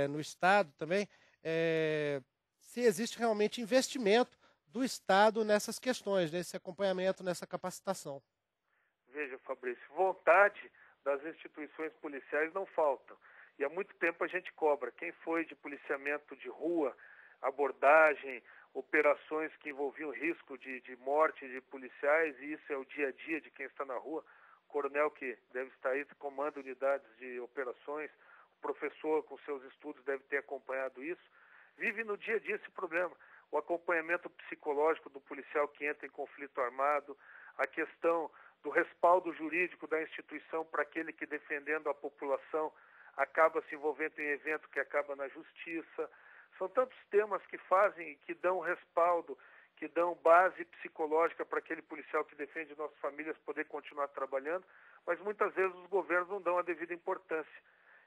no Estado também, se existe realmente investimento do Estado nessas questões, nesse acompanhamento, nessa capacitação. Veja, Fabrício, vontade das instituições policiais não falta. E há muito tempo a gente cobra. Quem foi de policiamento de rua, abordagem, operações que envolviam risco de morte de policiais, e isso é o dia a dia de quem está na rua, o coronel que deve estar aí, comanda unidades de operações, o professor com seus estudos deve ter acompanhado isso, vive no dia a dia esse problema. O acompanhamento psicológico do policial que entra em conflito armado, a questão do respaldo jurídico da instituição para aquele que, defendendo a população, acaba se envolvendo em evento que acaba na justiça. São tantos temas que fazem, que dão respaldo, que dão base psicológica para aquele policial que defende nossas famílias poder continuar trabalhando, mas muitas vezes os governos não dão a devida importância.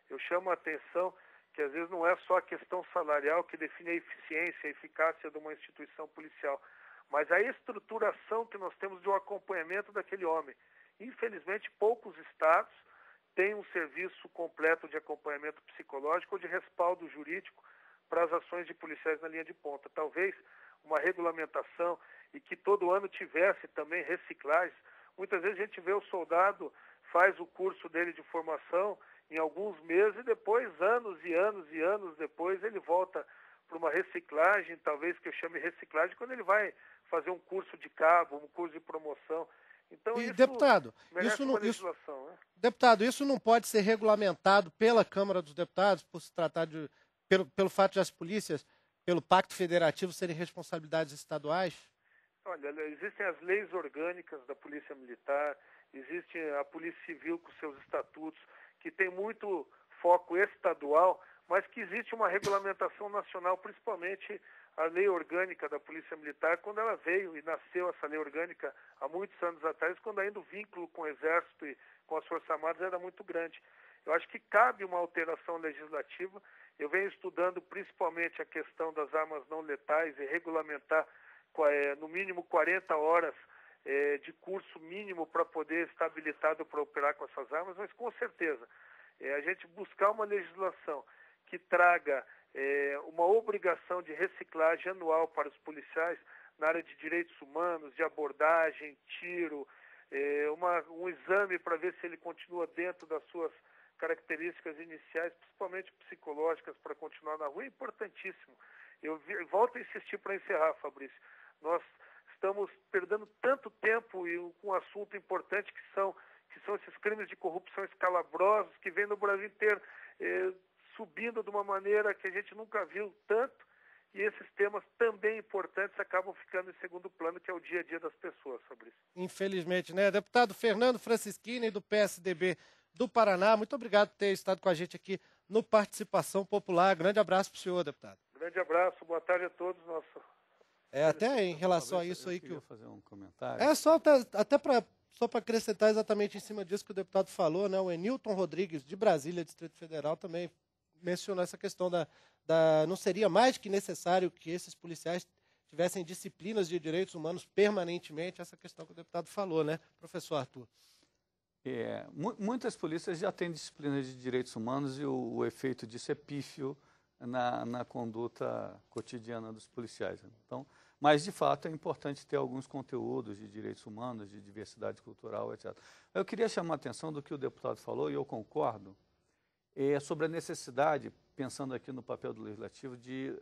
Eu chamo a atenção que às vezes não é só a questão salarial que define a eficiência, a eficácia de uma instituição policial, mas a estruturação que nós temos de um acompanhamento daquele homem. Infelizmente, poucos estados têm um serviço completo de acompanhamento psicológico ou de respaldo jurídico para as ações de policiais na linha de ponta. Talvez uma regulamentação e que todo ano tivesse também reciclagens. Muitas vezes a gente vê o soldado, faz o curso dele de formação em alguns meses e depois, anos e anos e anos depois, ele volta para uma reciclagem, talvez que eu chame reciclagem, quando ele vai fazer um curso de cabo, um curso de promoção. Então, E, isso deputado, merece isso uma não, legislação, né? deputado, isso não pode ser regulamentado pela Câmara dos Deputados, por se tratar pelo fato de as polícias, pelo Pacto Federativo, serem responsabilidades estaduais? Olha, existem as leis orgânicas da Polícia Militar, existe a Polícia Civil com seus estatutos, que tem muito foco estadual, mas que existe uma regulamentação nacional, principalmente a lei orgânica da Polícia Militar, quando ela veio e nasceu essa lei orgânica há muitos anos atrás, quando ainda o vínculo com o Exército e com as Forças Armadas era muito grande. Eu acho que cabe uma alteração legislativa. Eu venho estudando principalmente a questão das armas não letais e regulamentar no mínimo 40 horas de curso mínimo para poder estar habilitado para operar com essas armas, mas com certeza a gente buscar uma legislação que traga uma obrigação de reciclagem anual para os policiais na área de direitos humanos, de abordagem, tiro, um exame para ver se ele continua dentro das suas características iniciais, principalmente psicológicas, para continuar na rua, é importantíssimo. Eu volto a insistir para encerrar, Fabrício. Nós estamos perdendo tanto tempo e com um assunto importante que são esses crimes de corrupção escalabrosos que vêm no Brasil inteiro subindo de uma maneira que a gente nunca viu tanto, e esses temas também importantes acabam ficando em segundo plano, que é o dia a dia das pessoas, Fabrício. Infelizmente, né? Deputado Fernando Francischini, do PSDB do Paraná, muito obrigado por ter estado com a gente aqui no Participação Popular. Grande abraço para o senhor, deputado. Grande abraço, boa tarde a todos. Até em relação a isso aí que eu fazer um comentário. Só para acrescentar exatamente em cima disso que o deputado falou, né? O Enilton Rodrigues, de Brasília, Distrito Federal, também mencionou essa questão não seria mais que necessário que esses policiais tivessem disciplinas de direitos humanos permanentemente, essa questão que o deputado falou, né, professor Arthur? Muitas polícias já têm disciplinas de direitos humanos e o efeito disso é pífio na conduta cotidiana dos policiais. Então, mas, de fato, é importante ter alguns conteúdos de direitos humanos, de diversidade cultural, etc. Eu queria chamar a atenção do que o deputado falou, e eu concordo, sobre a necessidade, pensando aqui no papel do Legislativo, de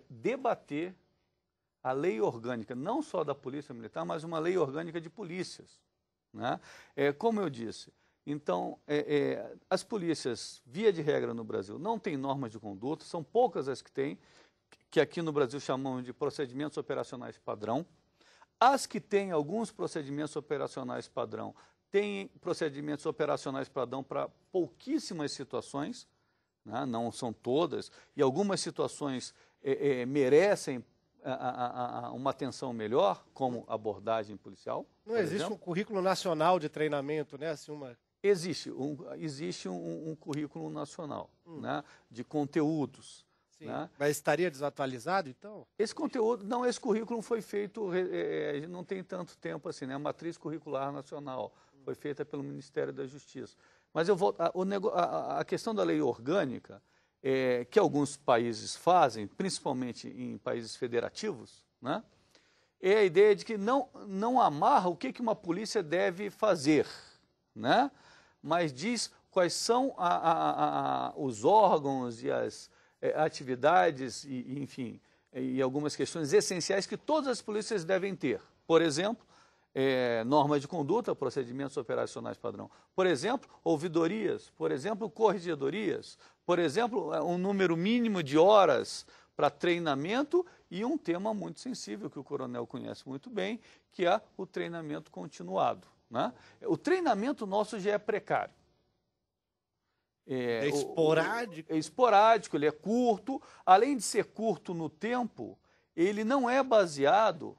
debater a lei orgânica, não só da Polícia Militar, mas uma lei orgânica de polícias. Né? Como eu disse, então, as polícias, via de regra no Brasil, não têm normas de conduta, são poucas as que têm, que aqui no Brasil chamamos de procedimentos operacionais padrão. As que têm alguns procedimentos operacionais padrão, têm procedimentos operacionais padrão para pouquíssimas situações, né? Não são todas, e algumas situações merecem uma atenção melhor, como abordagem policial. Não existe um currículo nacional de treinamento, né? Assim, Existe um currículo nacional, né? De conteúdos. Sim, né? Mas estaria desatualizado, então? Esse currículo foi feito, não tem tanto tempo assim, né? A matriz curricular nacional foi feita pelo Ministério da Justiça. Mas a questão da lei orgânica, que alguns países fazem, principalmente em países federativos, né? É a ideia de que não amarra o que uma polícia deve fazer, né? Mas diz quais são os órgãos e as atividades, enfim, e algumas questões essenciais que todas as polícias devem ter. Por exemplo, normas de conduta, procedimentos operacionais padrão. Por exemplo, ouvidorias. Por exemplo, corregedorias. Por exemplo, um número mínimo de horas para treinamento e um tema muito sensível que o coronel conhece muito bem, que é o treinamento continuado. Né? O treinamento nosso já é precário. É esporádico? É esporádico, ele é curto. Além de ser curto no tempo, ele não é baseado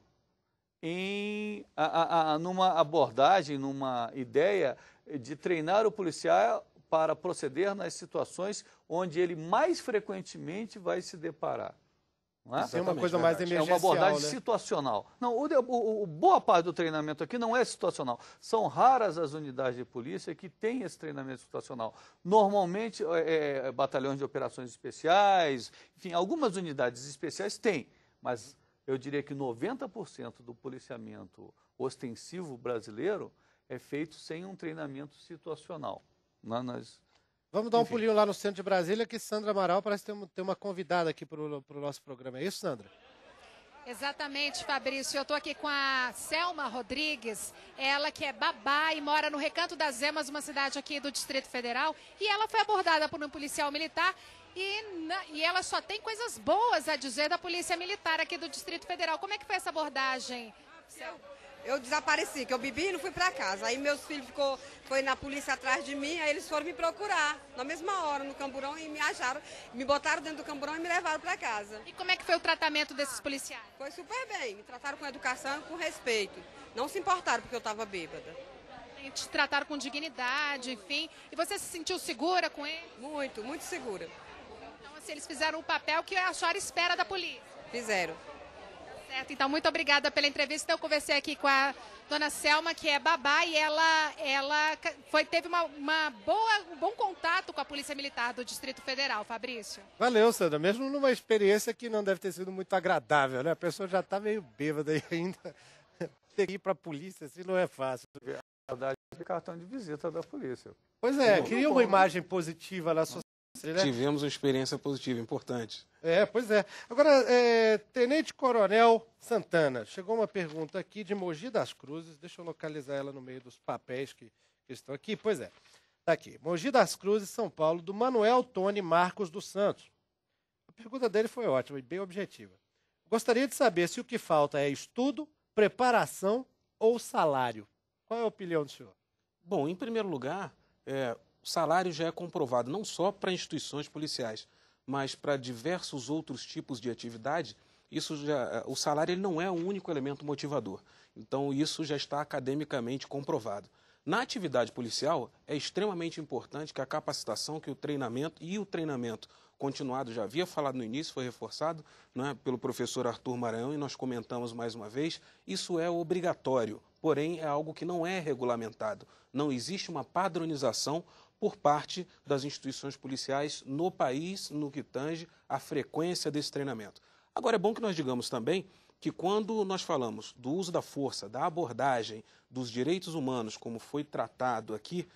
numa abordagem, numa ideia de treinar o policial para proceder nas situações onde ele mais frequentemente vai se deparar. Não é? Isso é uma coisa mais emergencial, é uma abordagem né? situacional. Não, boa parte do treinamento aqui não é situacional. São raras as unidades de polícia que têm esse treinamento situacional. Normalmente, batalhões de operações especiais, enfim, algumas unidades especiais têm, mas eu diria que 90% do policiamento ostensivo brasileiro é feito sem um treinamento situacional. Vamos dar um pulinho lá no centro de Brasília, que Sandra Amaral parece ter uma convidada aqui para o nosso programa. É isso, Sandra? Exatamente, Fabrício. Eu estou aqui com a Selma Rodrigues, ela que é babá e mora no Recanto das Emas, uma cidade aqui do Distrito Federal, e ela foi abordada por um policial militar e ela só tem coisas boas a dizer da Polícia Militar aqui do Distrito Federal. Como é que foi essa abordagem, Selma? Eu desapareci, que eu bebi e não fui para casa. Aí meus filhos foi na polícia atrás de mim, aí eles foram me procurar na mesma hora no camburão e me acharam, me botaram dentro do camburão e me levaram para casa. E como é que foi o tratamento desses policiais? Foi super bem, me trataram com educação e com respeito. Não se importaram porque eu estava bêbada. E te trataram com dignidade, enfim. E você se sentiu segura com eles? Muito, muito segura. Então, assim, eles fizeram o papel que a senhora espera da polícia. Fizeram. Certo, então muito obrigada pela entrevista. Eu conversei aqui com a dona Selma, que é babá, e ela teve um bom contato com a Polícia Militar do Distrito Federal, Fabrício. Valeu, Sandra. Mesmo numa experiência que não deve ter sido muito agradável, né? A pessoa já está meio bêbada aí ainda. Ter que ir para a polícia assim não é fácil. Na verdade, é cartão de visita da polícia. Pois é, cria uma imagem positiva na sociedade. Né? Tivemos uma experiência positiva, importante. Pois é. Agora, Tenente Coronel Santana, chegou uma pergunta aqui de Mogi das Cruzes, deixa eu localizar ela no meio dos papéis que estão aqui. Pois é, está aqui. Mogi das Cruzes, São Paulo, do Manuel Tony Marcos dos Santos. A pergunta dele foi ótima e bem objetiva. Gostaria de saber se o que falta é estudo, preparação ou salário. Qual é a opinião do senhor? Bom, em primeiro lugar, o salário já é comprovado não só para instituições policiais, mas para diversos outros tipos de atividade. O salário ele não é o único elemento motivador. Então, isso já está academicamente comprovado. Na atividade policial, é extremamente importante que a capacitação, que o treinamento continuado, já havia falado no início, foi reforçado, né, pelo professor Arthur Maranhão, e nós comentamos mais uma vez, isso é obrigatório, porém é algo que não é regulamentado. Não existe uma padronização por parte das instituições policiais no país, no que tange à frequência desse treinamento. Agora, é bom que nós digamos também que quando nós falamos do uso da força, da abordagem, dos direitos humanos, como foi tratado aqui,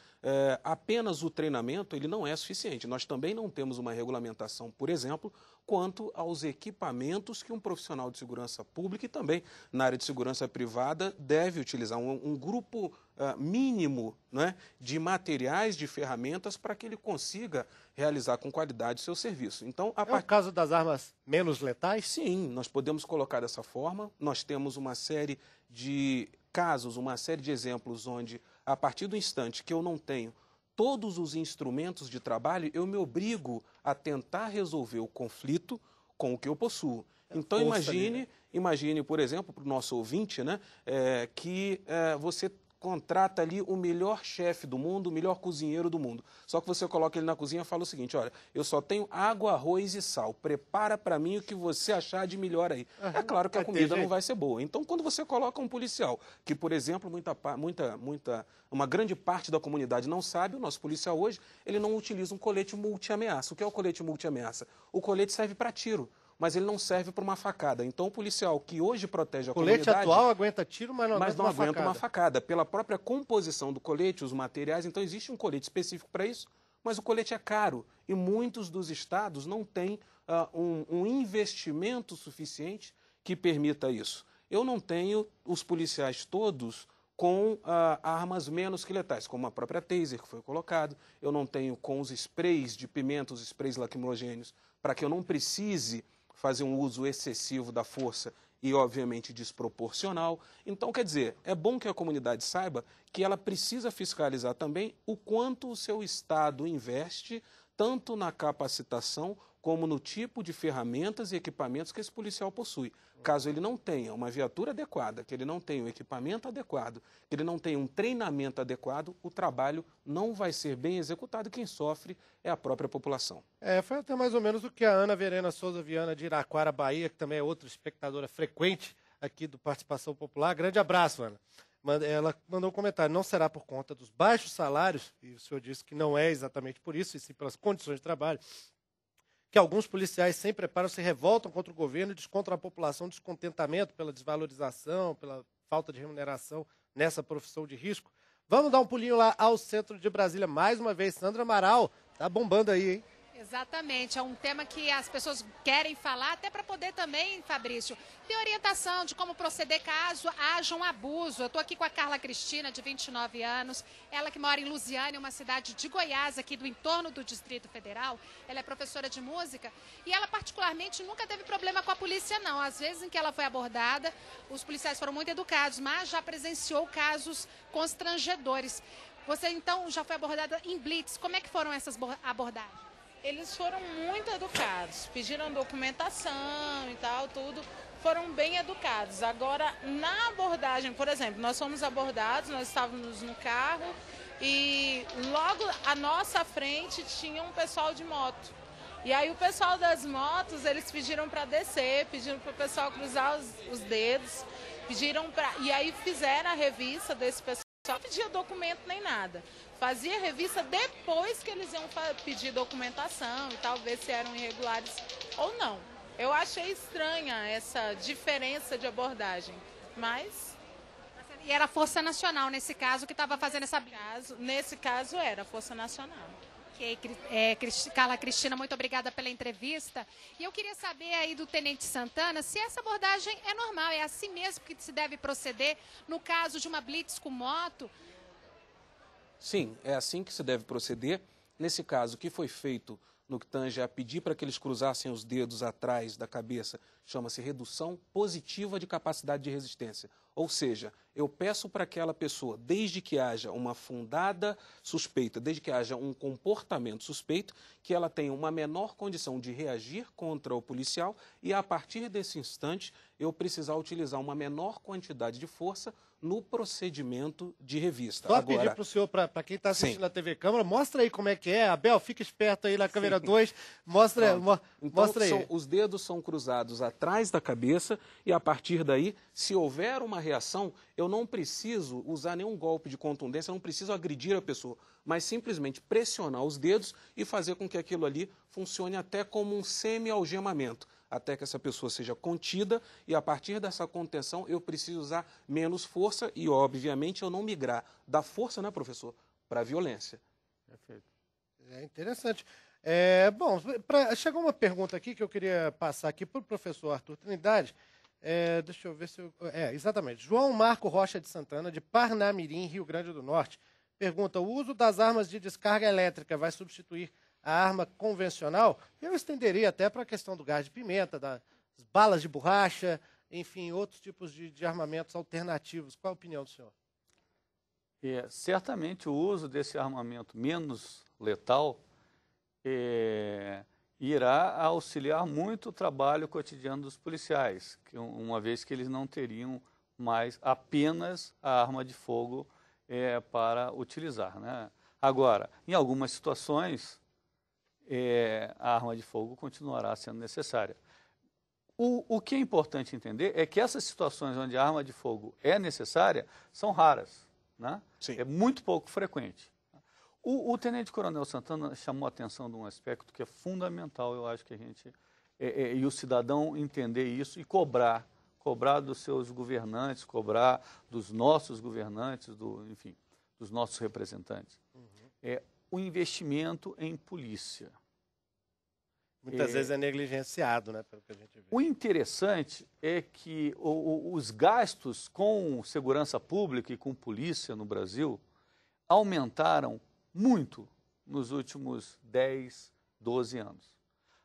apenas o treinamento ele não é suficiente. Nós também não temos uma regulamentação, por exemplo, quanto aos equipamentos que um profissional de segurança pública e também na área de segurança privada deve utilizar. Um grupo mínimo, né, de materiais, de ferramentas para que ele consiga realizar com qualidade o seu serviço. Então, o caso das armas menos letais? Sim, nós podemos colocar dessa forma. Nós temos uma série de casos, uma série de exemplos onde, a partir do instante que eu não tenho todos os instrumentos de trabalho, eu me obrigo a tentar resolver o conflito com o que eu possuo. Então, imagine, por exemplo, para o nosso ouvinte, né, que você contrata ali o melhor chefe do mundo, o melhor cozinheiro do mundo. Só que você coloca ele na cozinha e fala o seguinte, olha, eu só tenho água, arroz e sal. Prepara para mim o que você achar de melhor aí. É claro que a comida não vai ser boa. Então, quando você coloca um policial, que, por exemplo, uma grande parte da comunidade não sabe, o nosso policial hoje, ele não utiliza um colete multi-ameaça. O que é o colete multi-ameaça? O colete serve para tiro, mas ele não serve para uma facada. Então, o policial que hoje protege a comunidade... O colete atual aguenta tiro, mas não aguenta uma facada. Pela própria composição do colete, os materiais, então existe um colete específico para isso, mas o colete é caro e muitos dos estados não têm um investimento suficiente que permita isso. Eu não tenho os policiais todos com armas menos que letais, como a própria taser que foi colocado. Eu não tenho com os sprays de pimenta, os sprays lacrimogêneos, para que eu não precise fazer um uso excessivo da força e, obviamente, desproporcional. Então, quer dizer, é bom que a comunidade saiba que ela precisa fiscalizar também o quanto o seu Estado investe, tanto na capacitação como no tipo de ferramentas e equipamentos que esse policial possui. Caso ele não tenha uma viatura adequada, que ele não tenha um equipamento adequado, que ele não tenha um treinamento adequado, o trabalho não vai ser bem executado e quem sofre é a própria população. Foi até mais ou menos o que a Ana Verena Souza Viana de Iraquara, Bahia, que também é outra espectadora frequente aqui do Participação Popular. Grande abraço, Ana. Ela mandou um comentário, não será por conta dos baixos salários, e o senhor disse que não é exatamente por isso, e sim pelas condições de trabalho, que alguns policiais sem preparo se revoltam contra o governo e descontam a população descontentamento pela desvalorização, pela falta de remuneração nessa profissão de risco. Vamos dar um pulinho lá ao centro de Brasília. Mais uma vez, Sandra Amaral, tá bombando aí, hein? Exatamente, é um tema que as pessoas querem falar, até para poder também, Fabrício, ter orientação de como proceder caso haja um abuso. Eu estou aqui com a Carla Cristina, de 29 anos, ela que mora em Lusiânia, uma cidade de Goiás, aqui do entorno do Distrito Federal. Ela é professora de música e ela particularmente nunca teve problema com a polícia, não. Às vezes em que ela foi abordada, os policiais foram muito educados, mas já presenciou casos constrangedores. Você, então, já foi abordada em blitz. Como é que foram essas abordagens? Eles foram muito educados, pediram documentação e tal, tudo, foram bem educados. Agora, na abordagem, por exemplo, nós fomos abordados, nós estávamos no carro e logo à nossa frente tinha um pessoal de moto. E aí o pessoal das motos, eles pediram para descer, pediram para o pessoal cruzar os dedos, pediram para... E aí fizeram a revista desse pessoal, não pedia documento nem nada. Fazia revista depois que eles iam pedir documentação e tal, ver se eram irregulares ou não. Eu achei estranha essa diferença de abordagem, mas... E era a Força Nacional, nesse caso, que estava fazendo essa... Nesse caso era a Força Nacional. Ok, Carla Cristina, muito obrigada pela entrevista. E eu queria saber aí do Tenente Santana se essa abordagem é normal, é assim mesmo que se deve proceder no caso de uma blitz com moto? Sim, é assim que se deve proceder. Nesse caso, o que foi feito no que tange a pedir para que eles cruzassem os dedos atrás da cabeça, chama-se redução positiva de capacidade de resistência. Ou seja, eu peço para aquela pessoa, desde que haja uma fundada suspeita, desde que haja um comportamento suspeito, que ela tenha uma menor condição de reagir contra o policial e, a partir desse instante, eu precisar utilizar uma menor quantidade de força no procedimento de revista. Só pedir para o senhor, para quem está assistindo na TV Câmara, mostra aí como é que é. Abel, fica esperto aí na câmera 2, mostra aí. Os dedos são cruzados atrás da cabeça e, a partir daí, se houver uma reação, eu não preciso usar nenhum golpe de contundência, eu não preciso agredir a pessoa, mas simplesmente pressionar os dedos e fazer com que aquilo ali funcione até como um semi-algemamento, até que essa pessoa seja contida e, a partir dessa contenção, eu preciso usar menos força e, obviamente, eu não migrar da força, né, professor, para a violência. Perfeito. É interessante. Bom, chegou uma pergunta aqui que eu queria passar aqui para o professor Arthur Trindade. Deixa eu ver se eu... exatamente. João Marco Rocha de Santana, de Parnamirim, Rio Grande do Norte, pergunta: o uso das armas de descarga elétrica vai substituir a arma convencional? Eu estenderia até para a questão do gás de pimenta, das balas de borracha, enfim, outros tipos de armamentos alternativos. Qual a opinião do senhor? Certamente o uso desse armamento menos letal irá auxiliar muito o trabalho cotidiano dos policiais, uma vez que eles não teriam mais apenas a arma de fogo para utilizar, né? Agora, em algumas situações, a arma de fogo continuará sendo necessária. O que é importante entender é que essas situações onde a arma de fogo é necessária são raras, né? Sim. É muito pouco frequente. O Tenente Coronel Santana chamou a atenção de um aspecto que é fundamental, eu acho que a gente, e o cidadão entender isso e cobrar dos seus governantes, cobrar dos nossos governantes, enfim, dos nossos representantes. O investimento em polícia. Muitas vezes é negligenciado, né, pelo que a gente vê. O interessante é que os gastos com segurança pública e com polícia no Brasil aumentaram muito nos últimos 10, 12 anos.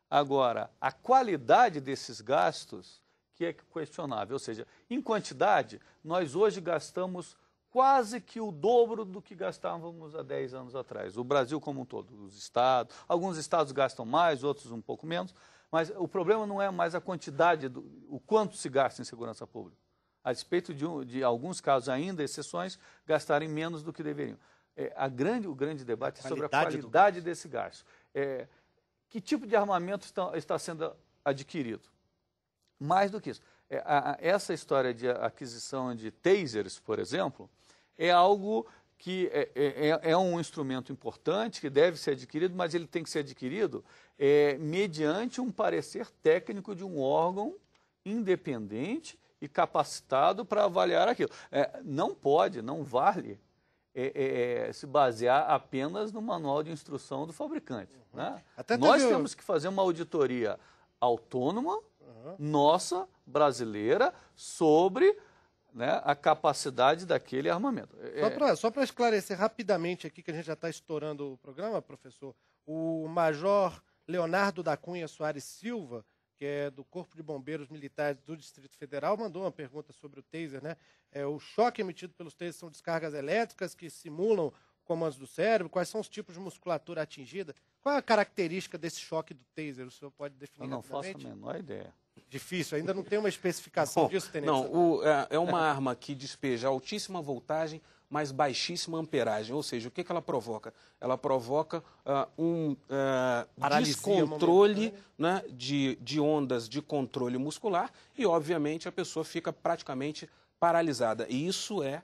Agora, a qualidade desses gastos que é questionável, ou seja, em quantidade, nós hoje gastamos quase que o dobro do que gastávamos há 10 anos atrás. O Brasil como um todo, os estados, alguns estados gastam mais, outros um pouco menos, mas o problema não é mais a quantidade, o quanto se gasta em segurança pública. A despeito de alguns casos ainda, exceções, gastarem menos do que deveriam. O grande debate é sobre a qualidade desse gasto. Que tipo de armamento está sendo adquirido? Mais do que isso. Essa história de aquisição de tasers, por exemplo, é algo que é um instrumento importante, que deve ser adquirido, mas ele tem que ser adquirido mediante um parecer técnico de um órgão independente e capacitado para avaliar aquilo. Não vale se basear apenas no manual de instrução do fabricante. Né? Nós temos que fazer uma auditoria autônoma, nossa, brasileira, sobre, né, a capacidade daquele armamento. Só para esclarecer rapidamente aqui, que a gente já está estourando o programa, professor, o Major Leonardo da Cunha Soares Silva, que é do Corpo de Bombeiros Militares do Distrito Federal, mandou uma pergunta sobre o taser, né? O choque emitido pelos tasers são descargas elétricas que simulam comandos do cérebro? Quais são os tipos de musculatura atingida? Qual é a característica desse choque do taser? O senhor pode definir? Eu não faço a menor ideia. Difícil, ainda não tem uma especificação disso, Tenente? Não, é uma arma que despeja altíssima voltagem, mas baixíssima amperagem. Ou seja, o que ela provoca? Ela provoca descontrole, né, de ondas de controle muscular e, obviamente, a pessoa fica praticamente paralisada. E isso é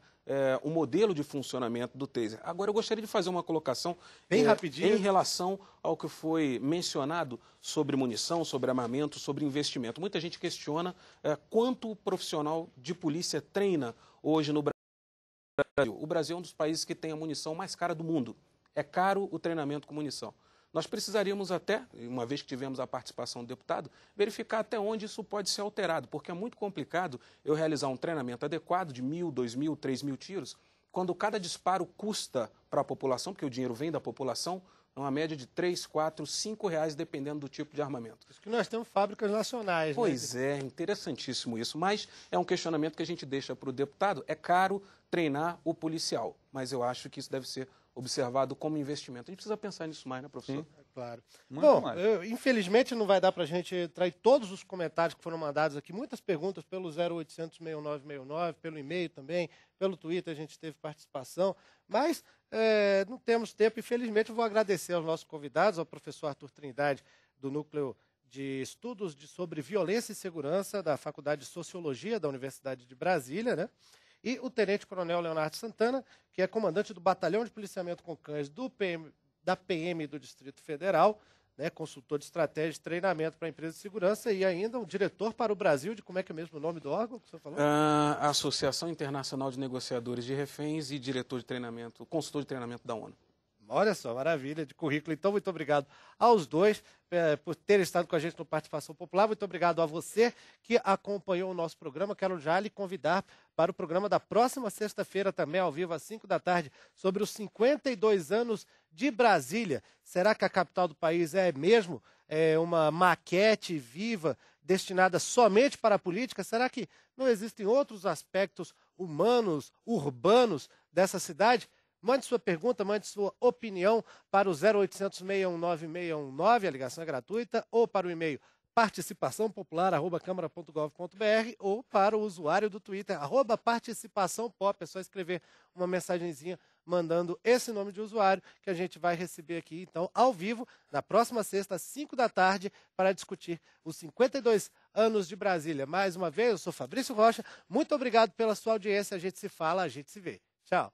o modelo de funcionamento do taser. Agora, eu gostaria de fazer uma colocação bem rapidinho em relação ao que foi mencionado sobre munição, sobre armamento, sobre investimento. Muita gente questiona quanto o profissional de polícia treina hoje no Brasil. O Brasil é um dos países que tem a munição mais cara do mundo. É caro o treinamento com munição. Nós precisaríamos até, uma vez que tivemos a participação do deputado, verificar até onde isso pode ser alterado, porque é muito complicado eu realizar um treinamento adequado de 1.000, 2.000, 3.000 tiros, quando cada disparo custa para a população, porque o dinheiro vem da população, uma média de 3, 4, 5 reais, dependendo do tipo de armamento. Isso que nós temos fábricas nacionais. Pois é, interessantíssimo isso, mas é um questionamento que a gente deixa para o deputado. É caro treinar o policial, mas eu acho que isso deve ser observado como investimento. A gente precisa pensar nisso mais, né, professor? Sim, claro. Bom, infelizmente não vai dar para a gente entrar em todos os comentários que foram mandados aqui. Muitas perguntas pelo 0800 6969, pelo e-mail também, pelo Twitter a gente teve participação, mas não temos tempo. Infelizmente, eu vou agradecer aos nossos convidados, ao professor Arthur Trindade, do Núcleo de Estudos sobre Violência e Segurança da Faculdade de Sociologia da Universidade de Brasília, né? E o tenente-coronel Leonardo Santana, que é comandante do Batalhão de Policiamento com Cães da PM do Distrito Federal, né, consultor de estratégia e treinamento para a empresa de segurança e ainda um diretor para o Brasil de, como é que é mesmo o nome do órgão que você falou? A Associação Internacional de Negociadores de Reféns e diretor de treinamento, consultor de treinamento da ONU. Olha só, maravilha de currículo. Então, muito obrigado aos dois por terem estado com a gente no Participação Popular. Muito obrigado a você que acompanhou o nosso programa. Quero já lhe convidar para o programa da próxima sexta-feira, também ao vivo, às 5 da tarde, sobre os 52 anos de Brasília. Será que a capital do país é mesmo uma maquete viva, destinada somente para a política? Será que não existem outros aspectos humanos, urbanos dessa cidade? Mande sua pergunta, mande sua opinião para o 0800 619 619, a ligação é gratuita, ou para o e-mail participaçãopopular@câmara.gov.br ou para o usuário do Twitter, @participaçãopop. É só escrever uma mensagenzinha mandando esse nome de usuário que a gente vai receber aqui, então, ao vivo, na próxima sexta, às 5 da tarde, para discutir os 52 anos de Brasília. Mais uma vez, eu sou Fabrício Rocha, muito obrigado pela sua audiência, a gente se fala, a gente se vê. Tchau.